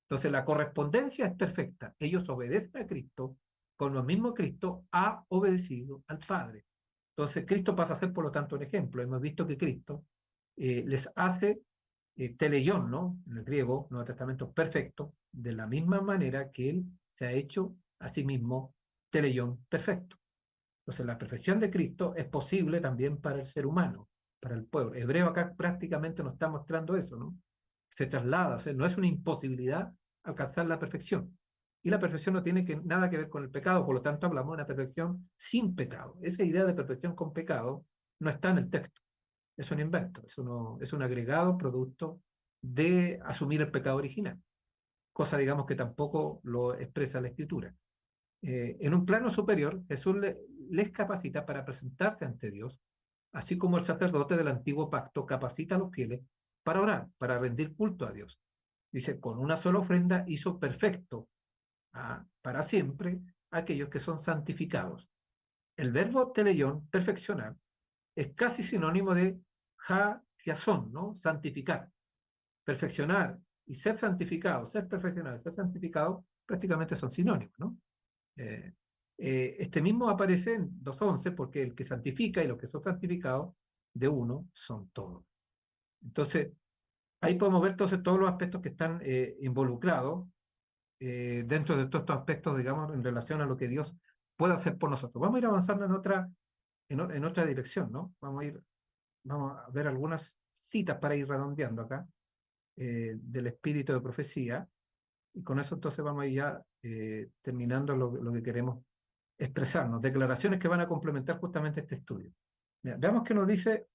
Entonces, la correspondencia es perfecta. Ellos obedecen a Cristo, con lo mismo Cristo ha obedecido al Padre. Entonces, Cristo pasa a ser, por lo tanto, un ejemplo. Hemos visto que Cristo les hace teleión, ¿no?, en el griego, Nuevo Testamento, perfecto, de la misma manera que Él se ha hecho a sí mismo teleión perfecto. Entonces, la perfección de Cristo es posible también para el ser humano, para el pueblo. Hebreo acá prácticamente nos está mostrando eso, ¿no? Se traslada, o sea, no es una imposibilidad alcanzar la perfección. Y la perfección no tiene nada que ver con el pecado, por lo tanto hablamos de una perfección sin pecado. Esa idea de perfección con pecado no está en el texto, es un invento, es un agregado producto de asumir el pecado original, cosa, digamos, que tampoco lo expresa la Escritura. En un plano superior, Jesús les capacita para presentarse ante Dios, así como el sacerdote del antiguo pacto capacita a los fieles para orar, para rendir culto a Dios. Dice, con una sola ofrenda hizo perfecto para siempre aquellos que son santificados. El verbo teleión, perfeccionar, es casi sinónimo de hagiasón, ¿no?, santificar. Perfeccionar y ser santificado, ser perfeccionado, ser santificado, prácticamente son sinónimos, ¿no? Eh, este mismo aparece en 2:11 porque el que santifica y los que son santificados de uno son todos. Entonces, ahí podemos ver entonces todos los aspectos que están involucrados dentro de todos estos aspectos, digamos, en relación a lo que Dios puede hacer por nosotros. Vamos a ir avanzando en otra dirección, ¿no? Vamos a ver algunas citas para ir redondeando acá del espíritu de profecía, y con eso entonces vamos a ir ya terminando lo que queremos expresarnos, declaraciones que van a complementar justamente este estudio. Mira, veamos qué nos dice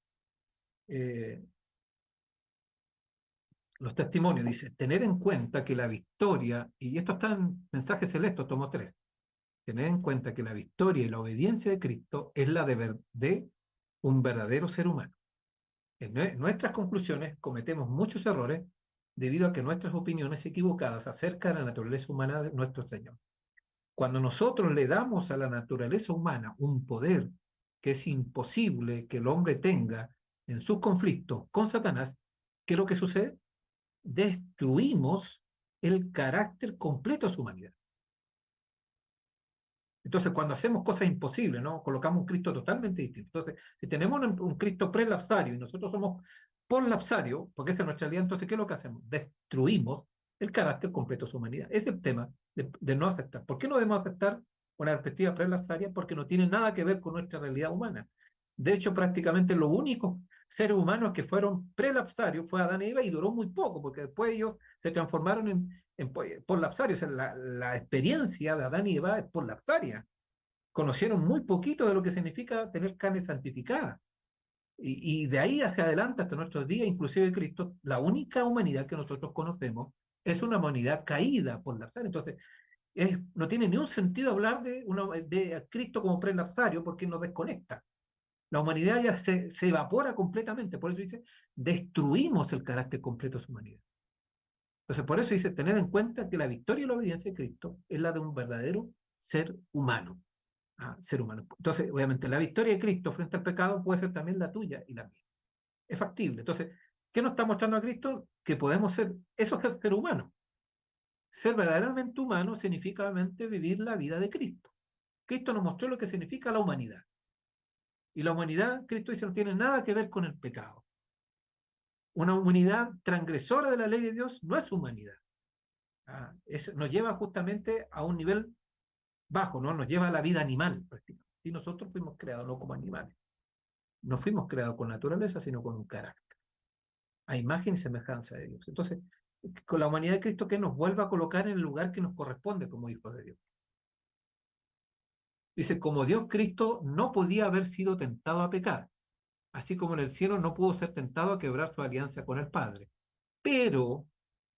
los testimonios. Dice, tener en cuenta que la victoria, y esto está en Mensaje Celeste, tomo 3, tener en cuenta que la victoria y la obediencia de Cristo es la de un verdadero ser humano. En nuestras conclusiones cometemos muchos errores debido a que nuestras opiniones equivocadas acerca de la naturaleza humana de nuestro Señor. Cuando nosotros le damos a la naturaleza humana un poder que es imposible que el hombre tenga en sus conflictos con Satanás, ¿qué es lo que sucede? Destruimos el carácter completo de su humanidad. Entonces, cuando hacemos cosas imposibles, ¿no?, colocamos un Cristo totalmente distinto. Entonces, si tenemos un Cristo prelapsario y nosotros somos poslapsario, porque esa es nuestra realidad, entonces, ¿qué es lo que hacemos? Destruimos el carácter completo de su humanidad. Ese es el tema de no aceptar. ¿Por qué no debemos aceptar una perspectiva prelapsaria? Porque no tiene nada que ver con nuestra realidad humana. De hecho, prácticamente los únicos seres humanos que fueron prelapsarios fue Adán y Eva, y duró muy poco, porque después ellos se transformaron en poslapsarios. O sea, la experiencia de Adán y Eva es poslapsaria. Conocieron muy poquito de lo que significa tener carne santificada. Y de ahí hacia adelante, hasta nuestros días, inclusive Cristo, la única humanidad que nosotros conocemos es una humanidad caída por lapsario. Entonces, no tiene ni un sentido hablar de Cristo como prelapsario porque nos desconecta. La humanidad ya se evapora completamente. Por eso dice, destruimos el carácter completo de su humanidad. Entonces, por eso dice, tener en cuenta que la victoria y la obediencia de Cristo es la de un verdadero ser humano. ser humano. Entonces, obviamente, la victoria de Cristo frente al pecado puede ser también la tuya y la mía. Es factible. Entonces, ¿qué nos está mostrando a Cristo? Que podemos ser, eso es ser humano. Ser verdaderamente humano significa obviamente vivir la vida de Cristo. Cristo nos mostró lo que significa la humanidad. Y la humanidad, Cristo dice, no tiene nada que ver con el pecado. Una humanidad transgresora de la ley de Dios no es humanidad. Nos lleva justamente a un nivel bajo, ¿no? Nos lleva a la vida animal, prácticamente. Y nosotros fuimos creados no como animales. No fuimos creados con naturaleza, sino con un carácter, a imagen y semejanza de Dios. Entonces, con la humanidad de Cristo, que nos vuelva a colocar en el lugar que nos corresponde como hijos de Dios. Dice, como Dios, Cristo no podía haber sido tentado a pecar, así como en el cielo no pudo ser tentado a quebrar su alianza con el Padre. Pero,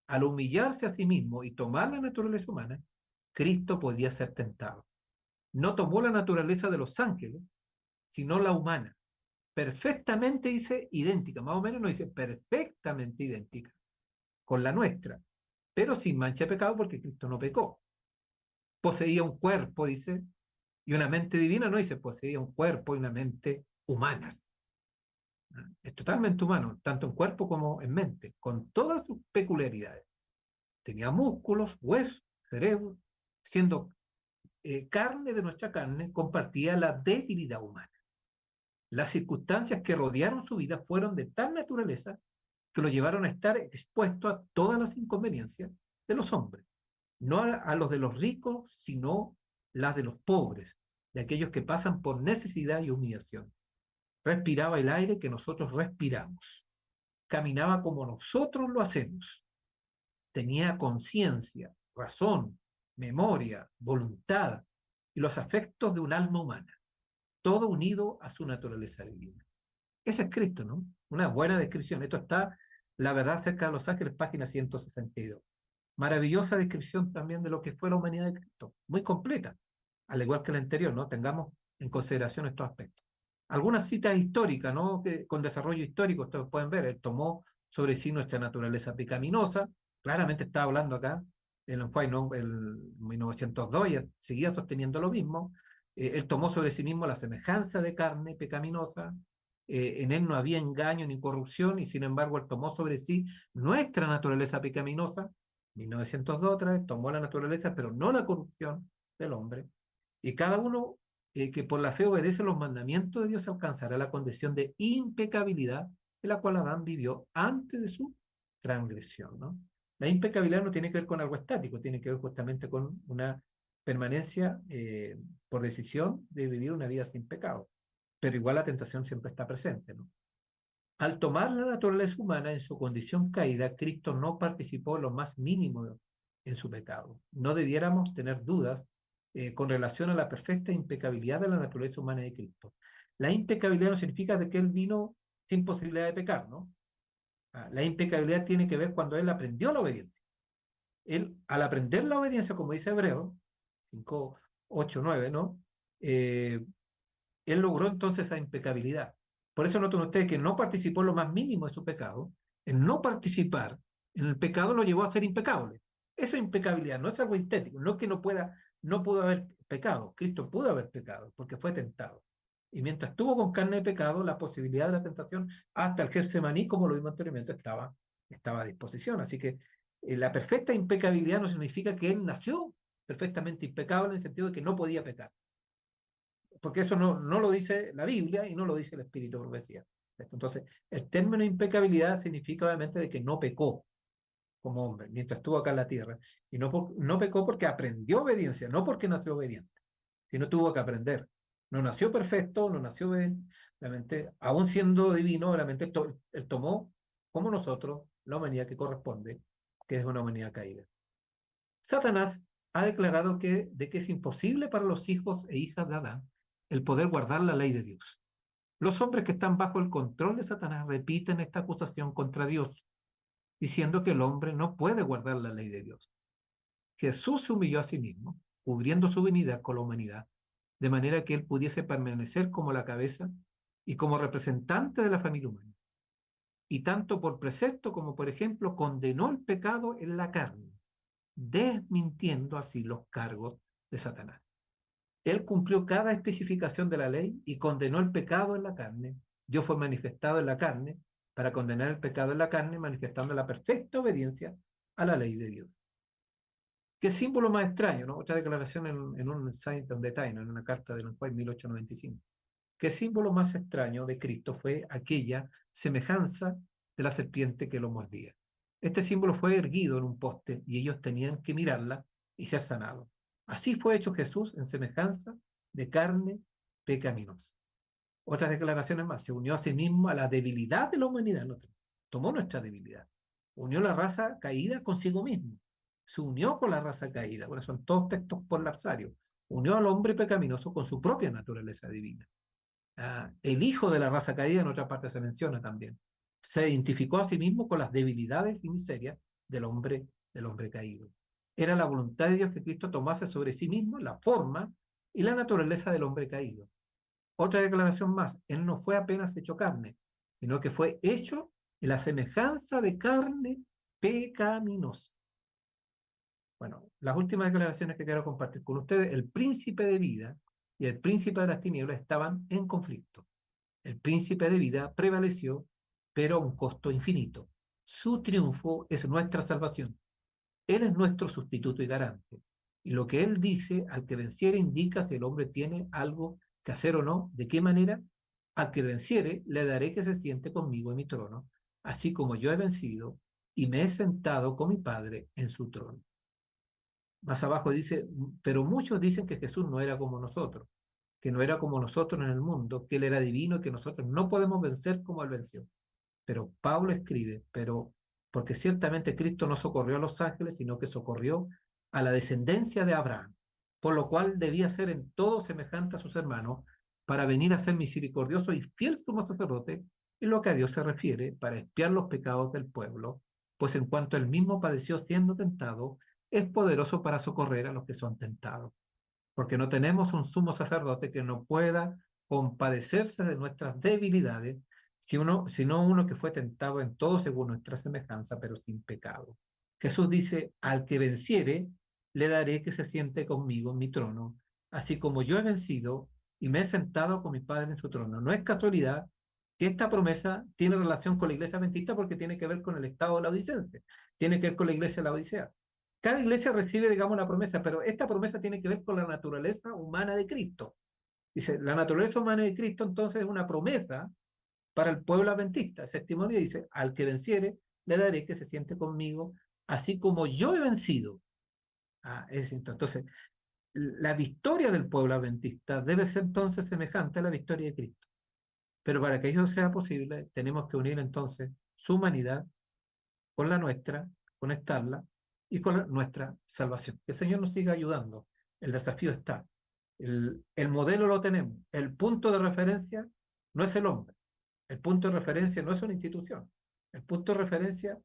al humillarse a sí mismo y tomar la naturaleza humana, Cristo podía ser tentado. No tomó la naturaleza de los ángeles, sino la humana. Perfectamente, dice, idéntica, más o menos no dice perfectamente idéntica con la nuestra, pero sin mancha de pecado porque Cristo no pecó. Poseía un cuerpo, dice, y una mente divina, no dice, poseía un cuerpo y una mente humanas. Es totalmente humano, tanto en cuerpo como en mente, con todas sus peculiaridades. Tenía músculos, huesos, cerebro, siendo carne de nuestra carne, compartía la debilidad humana. Las circunstancias que rodearon su vida fueron de tal naturaleza que lo llevaron a estar expuesto a todas las inconveniencias de los hombres, no a los de los ricos, sino las de los pobres, de aquellos que pasan por necesidad y humillación. Respiraba el aire que nosotros respiramos, caminaba como nosotros lo hacemos, tenía conciencia, razón, memoria, voluntad y los afectos de un alma humana, todo unido a su naturaleza divina. Ese es Cristo, ¿no? Una buena descripción. Esto está, la verdad, cerca de los ángeles, página 162. Maravillosa descripción también de lo que fue la humanidad de Cristo, muy completa, al igual que la anterior, ¿no? Tengamos en consideración estos aspectos. Algunas citas históricas, ¿no? Que, con desarrollo histórico, ustedes pueden ver, él tomó sobre sí nuestra naturaleza pecaminosa, claramente está hablando acá, en el ¿no? El 1902 ya seguía sosteniendo lo mismo, él tomó sobre sí mismo la semejanza de carne pecaminosa, en él no había engaño ni corrupción, y sin embargo él tomó sobre sí nuestra naturaleza pecaminosa, 1902 otra vez, tomó la naturaleza, pero no la corrupción del hombre, y cada uno que por la fe obedece los mandamientos de Dios alcanzará la condición de impecabilidad en la cual Adán vivió antes de su transgresión, ¿no? La impecabilidad no tiene que ver con algo estático, tiene que ver justamente con una permanencia por decisión de vivir una vida sin pecado, pero igual la tentación siempre está presente, ¿no? Al tomar la naturaleza humana en su condición caída, Cristo no participó en lo más mínimo en su pecado. No debiéramos tener dudas con relación a la perfecta impecabilidad de la naturaleza humana de Cristo. La impecabilidad no significa de que Él vino sin posibilidad de pecar, ¿no? La impecabilidad tiene que ver cuando Él aprendió la obediencia. Él, al aprender la obediencia, como dice Hebreo 5, 8, 9, ¿no? Eh, él logró entonces esa impecabilidad. Por eso notan ustedes que no participó en lo más mínimo de su pecado. El no participar en el pecado lo llevó a ser impecable. Eso es impecabilidad, no es algo estético, no es que no pueda, no pudo haber pecado. Cristo pudo haber pecado porque fue tentado. Y mientras estuvo con carne de pecado, la posibilidad de la tentación hasta el Getsemaní, como lo vimos anteriormente, estaba a disposición. Así que la perfecta impecabilidad no significa que él nació perfectamente impecable en el sentido de que no podía pecar, porque eso no lo dice la Biblia y no lo dice el Espíritu de Profecía. Entonces, el término impecabilidad significa obviamente de que no pecó como hombre mientras estuvo acá en la tierra. Y no pecó porque aprendió obediencia, no porque nació obediente, sino tuvo que aprender. No nació perfecto, no nació obviamente, aún siendo divino, obviamente él tomó, como nosotros, la humanidad que corresponde, que es una humanidad caída. Satanás ha declarado de que es imposible para los hijos e hijas de Adán el poder guardar la ley de Dios. Los hombres que están bajo el control de Satanás repiten esta acusación contra Dios, diciendo que el hombre no puede guardar la ley de Dios. Jesús se humilló a sí mismo, cubriendo su divinidad con la humanidad, de manera que él pudiese permanecer como la cabeza y como representante de la familia humana. Y tanto por precepto como por ejemplo condenó el pecado en la carne, desmintiendo así los cargos de Satanás. Él cumplió cada especificación de la ley y condenó el pecado en la carne. Dios fue manifestado en la carne para condenar el pecado en la carne, manifestando la perfecta obediencia a la ley de Dios. ¿Qué símbolo más extraño, ¿no? Otra declaración en un Insight on the Time, en una carta de Lenguay 1895. ¿Qué símbolo más extraño de Cristo fue aquella semejanza de la serpiente que lo mordía? Este símbolo fue erguido en un poste y ellos tenían que mirarla y ser sanados. Así fue hecho Jesús en semejanza de carne pecaminosa. Otras declaraciones más, se unió a sí mismo a la debilidad de la humanidad, ¿no? Tomó nuestra debilidad, unió la raza caída consigo mismo, se unió con la raza caída, bueno, son todos textos por Lapsario, unió al hombre pecaminoso con su propia naturaleza divina. El hijo de la raza caída en otra parte se menciona también. Se identificó a sí mismo con las debilidades y miserias del hombre caído. Era la voluntad de Dios que Cristo tomase sobre sí mismo la forma y la naturaleza del hombre caído. Otra declaración más, Él no fue apenas hecho carne, sino que fue hecho en la semejanza de carne pecaminosa. Bueno, las últimas declaraciones que quiero compartir con ustedes, el príncipe de vida y el príncipe de las tinieblas estaban en conflicto. El príncipe de vida prevaleció, pero a un costo infinito. Su triunfo es nuestra salvación. Él es nuestro sustituto y garante. Y lo que él dice, al que venciere, indica si el hombre tiene algo que hacer o no. ¿De qué manera? Al que venciere, le daré que se siente conmigo en mi trono, así como yo he vencido y me he sentado con mi Padre en su trono. Más abajo dice, pero muchos dicen que Jesús no era como nosotros, que no era como nosotros en el mundo, que él era divino y que nosotros no podemos vencer como él venció. Pero Pablo escribe, pero porque ciertamente Cristo no socorrió a los ángeles, sino que socorrió a la descendencia de Abraham, por lo cual debía ser en todo semejante a sus hermanos, para venir a ser misericordioso y fiel sumo sacerdote en lo que a Dios se refiere, para expiar los pecados del pueblo, pues en cuanto él mismo padeció siendo tentado, es poderoso para socorrer a los que son tentados, porque no tenemos un sumo sacerdote que no pueda compadecerse de nuestras debilidades, sino uno que fue tentado en todo según nuestra semejanza, pero sin pecado. Jesús dice, al que venciere, le daré que se siente conmigo en mi trono, así como yo he vencido y me he sentado con mi Padre en su trono. No es casualidad que esta promesa tiene relación con la iglesia adventista porque tiene que ver con el estado de la laodicense, tiene que ver con la iglesia de la Odisea. Cada iglesia recibe, digamos, una promesa, pero esta promesa tiene que ver con la naturaleza humana de Cristo. Dice, la naturaleza humana de Cristo entonces es una promesa para el pueblo adventista. El séptimo día dice, al que venciere, le daré que se siente conmigo, así como yo he vencido. Entonces, la victoria del pueblo adventista debe ser entonces semejante a la victoria de Cristo. Pero para que ello sea posible, tenemos que unir entonces su humanidad con la nuestra, conectarla y con nuestra salvación. Que el Señor nos siga ayudando. El desafío está. El modelo lo tenemos. El punto de referencia no es el hombre. El punto de referencia no es una institución. El punto de referencia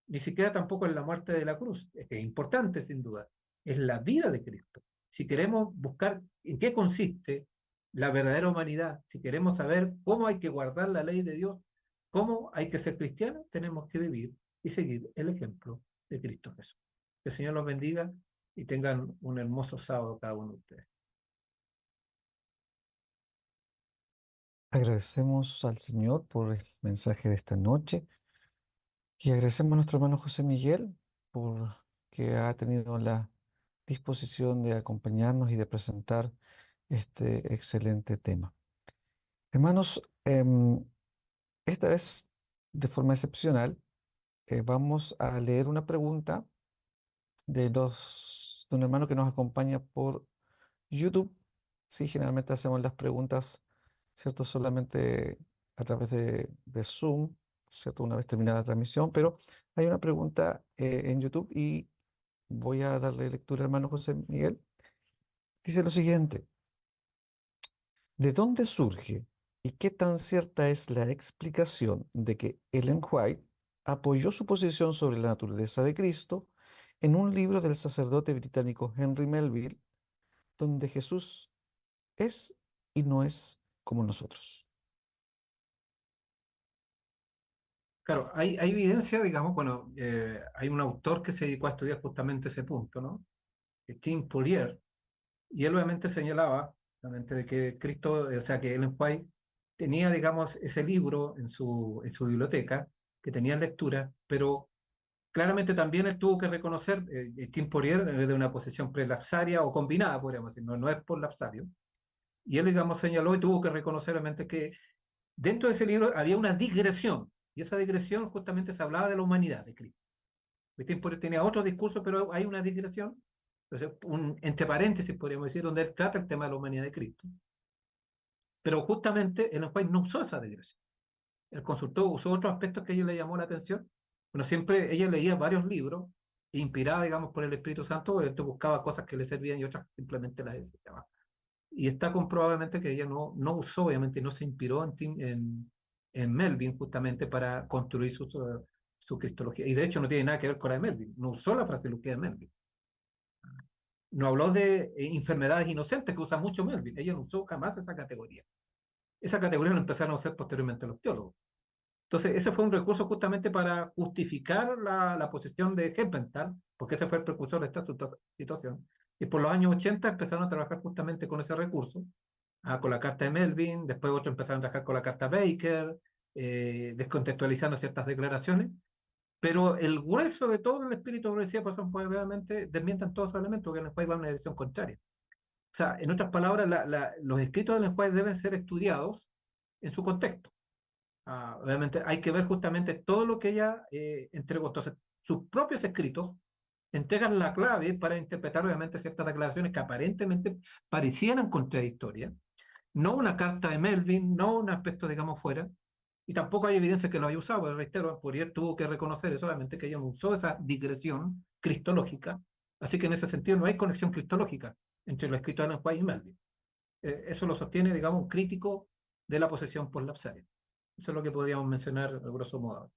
ni siquiera tampoco es la muerte de la cruz, es que es importante sin duda, es la vida de Cristo. Si queremos buscar en qué consiste la verdadera humanidad, si queremos saber cómo hay que guardar la ley de Dios, cómo hay que ser cristiano, tenemos que vivir y seguir el ejemplo de Cristo Jesús. Que el Señor los bendiga y tengan un hermoso sábado cada uno de ustedes. Agradecemos al Señor por el mensaje de esta noche y agradecemos a nuestro hermano José Miguel por que ha tenido la disposición de acompañarnos y de presentar este excelente tema. Hermanos, esta vez de forma excepcional vamos a leer una pregunta de un hermano que nos acompaña por YouTube. Sí, generalmente hacemos las preguntas, ¿cierto? Solamente a través de Zoom, ¿cierto? Una vez terminada la transmisión, pero hay una pregunta en YouTube y voy a darle lectura, hermano José Miguel. Dice lo siguiente: ¿de dónde surge y qué tan cierta es la explicación de que Ellen White apoyó su posición sobre la naturaleza de Cristo en un libro del sacerdote británico Henry Melville, donde Jesús es y no es como nosotros? Claro, hay evidencia, digamos, bueno, hay un autor que se dedicó a estudiar justamente ese punto, ¿no? Tim Poirier, Y él obviamente señalaba, obviamente, de que Cristo, o sea, que Ellen White tenía, digamos, ese libro en su biblioteca, que tenía lectura, pero claramente también él tuvo que reconocer, Tim Poirier es de una posición prelapsaria o combinada, podríamos decir, no es por lapsario, y él, digamos, señaló y tuvo que reconocer obviamente que dentro de ese libro había una digresión, y esa digresión justamente se hablaba de la humanidad de Cristo. Tim Poirier tenía otro discurso, pero hay una digresión, entonces, entre paréntesis podríamos decir, donde él trata el tema de la humanidad de Cristo, pero justamente Ellen White no usó esa digresión. Él consultó, usó otros aspectos que a ella le llamó la atención. Bueno, siempre ella leía varios libros, inspirada, digamos, por el Espíritu Santo, él buscaba cosas que le servían y otras simplemente las desechaba. Y está comprobablemente que ella no usó, obviamente, no se inspiró en Melvin justamente para construir su cristología. Y de hecho no tiene nada que ver con la de Melvin, no usó la fraseología de Melvin. No habló de enfermedades inocentes que usa mucho Melvin, ella no usó jamás esa categoría. Esa categoría la empezaron a usar posteriormente los teólogos. Entonces, ese fue un recurso justamente para justificar la posición de Heppenstall, porque ese fue el precursor de esta situación. Y por los años 80 empezaron a trabajar justamente con ese recurso, con la carta de Melvin, después otros empezaron a trabajar con la carta Baker, descontextualizando ciertas declaraciones, pero el grueso de todo el espíritu progresivo, pues, son, pues, obviamente desmientan todos esos elementos que después van en una dirección contraria. O sea, en otras palabras, los escritos del lenguaje deben ser estudiados en su contexto. Obviamente hay que ver justamente todo lo que ella entregó. Entonces, sus propios escritos entregan la clave para interpretar obviamente ciertas declaraciones que aparentemente parecieran contradictorias. No una carta de Melvin, no un aspecto, digamos, fuera. Y tampoco hay evidencia que lo haya usado. Pero reitero, Fourier tuvo que reconocer eso, obviamente, que ella no usó esa digresión cristológica. Así que en ese sentido no hay conexión cristológica entre los escritos de Ellen White y Melvin. Eso lo sostiene, digamos, un crítico de la posesión por lapsaria. Eso es lo que podríamos mencionar a grosso modo.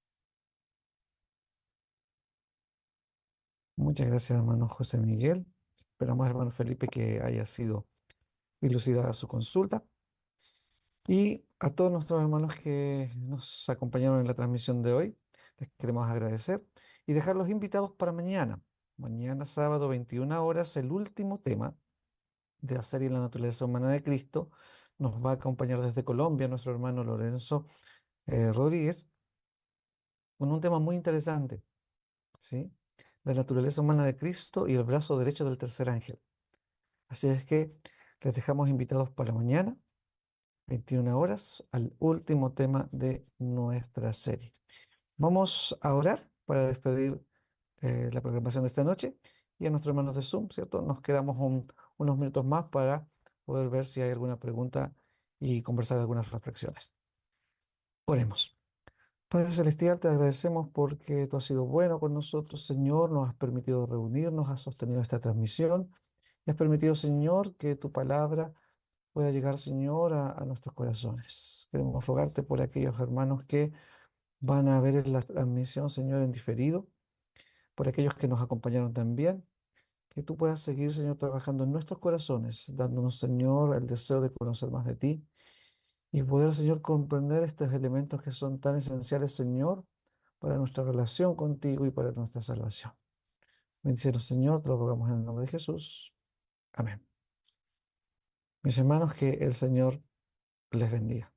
Muchas gracias, hermano José Miguel. Esperamos, hermano Felipe, que haya sido dilucidada su consulta. Y a todos nuestros hermanos que nos acompañaron en la transmisión de hoy, les queremos agradecer y dejarlos invitados para mañana. Mañana, sábado, 21 horas, el último tema de la serie La naturaleza humana de Cristo. Nos va a acompañar desde Colombia nuestro hermano Lorenzo Rodríguez con un tema muy interesante, ¿sí? La naturaleza humana de Cristo y el brazo derecho del tercer ángel. Así es que les dejamos invitados para mañana, 21 horas, al último tema de nuestra serie. Vamos a orar para despedir la programación de esta noche y a nuestros hermanos de Zoom, ¿cierto? Nos quedamos unos minutos más para poder ver si hay alguna pregunta y conversar algunas reflexiones. Oremos. Padre Celestial, te agradecemos porque tú has sido bueno con nosotros, Señor, nos has permitido reunirnos, has sostenido esta transmisión y has permitido, Señor, que tu palabra pueda llegar, Señor, a nuestros corazones. Queremos rogarte por aquellos hermanos que van a ver la transmisión, Señor, en diferido, por aquellos que nos acompañaron también, que tú puedas seguir, Señor, trabajando en nuestros corazones, dándonos, Señor, el deseo de conocer más de ti y poder, Señor, comprender estos elementos que son tan esenciales, Señor, para nuestra relación contigo y para nuestra salvación. Bendícenos, Señor, te lo rogamos en el nombre de Jesús. Amén. Mis hermanos, que el Señor les bendiga.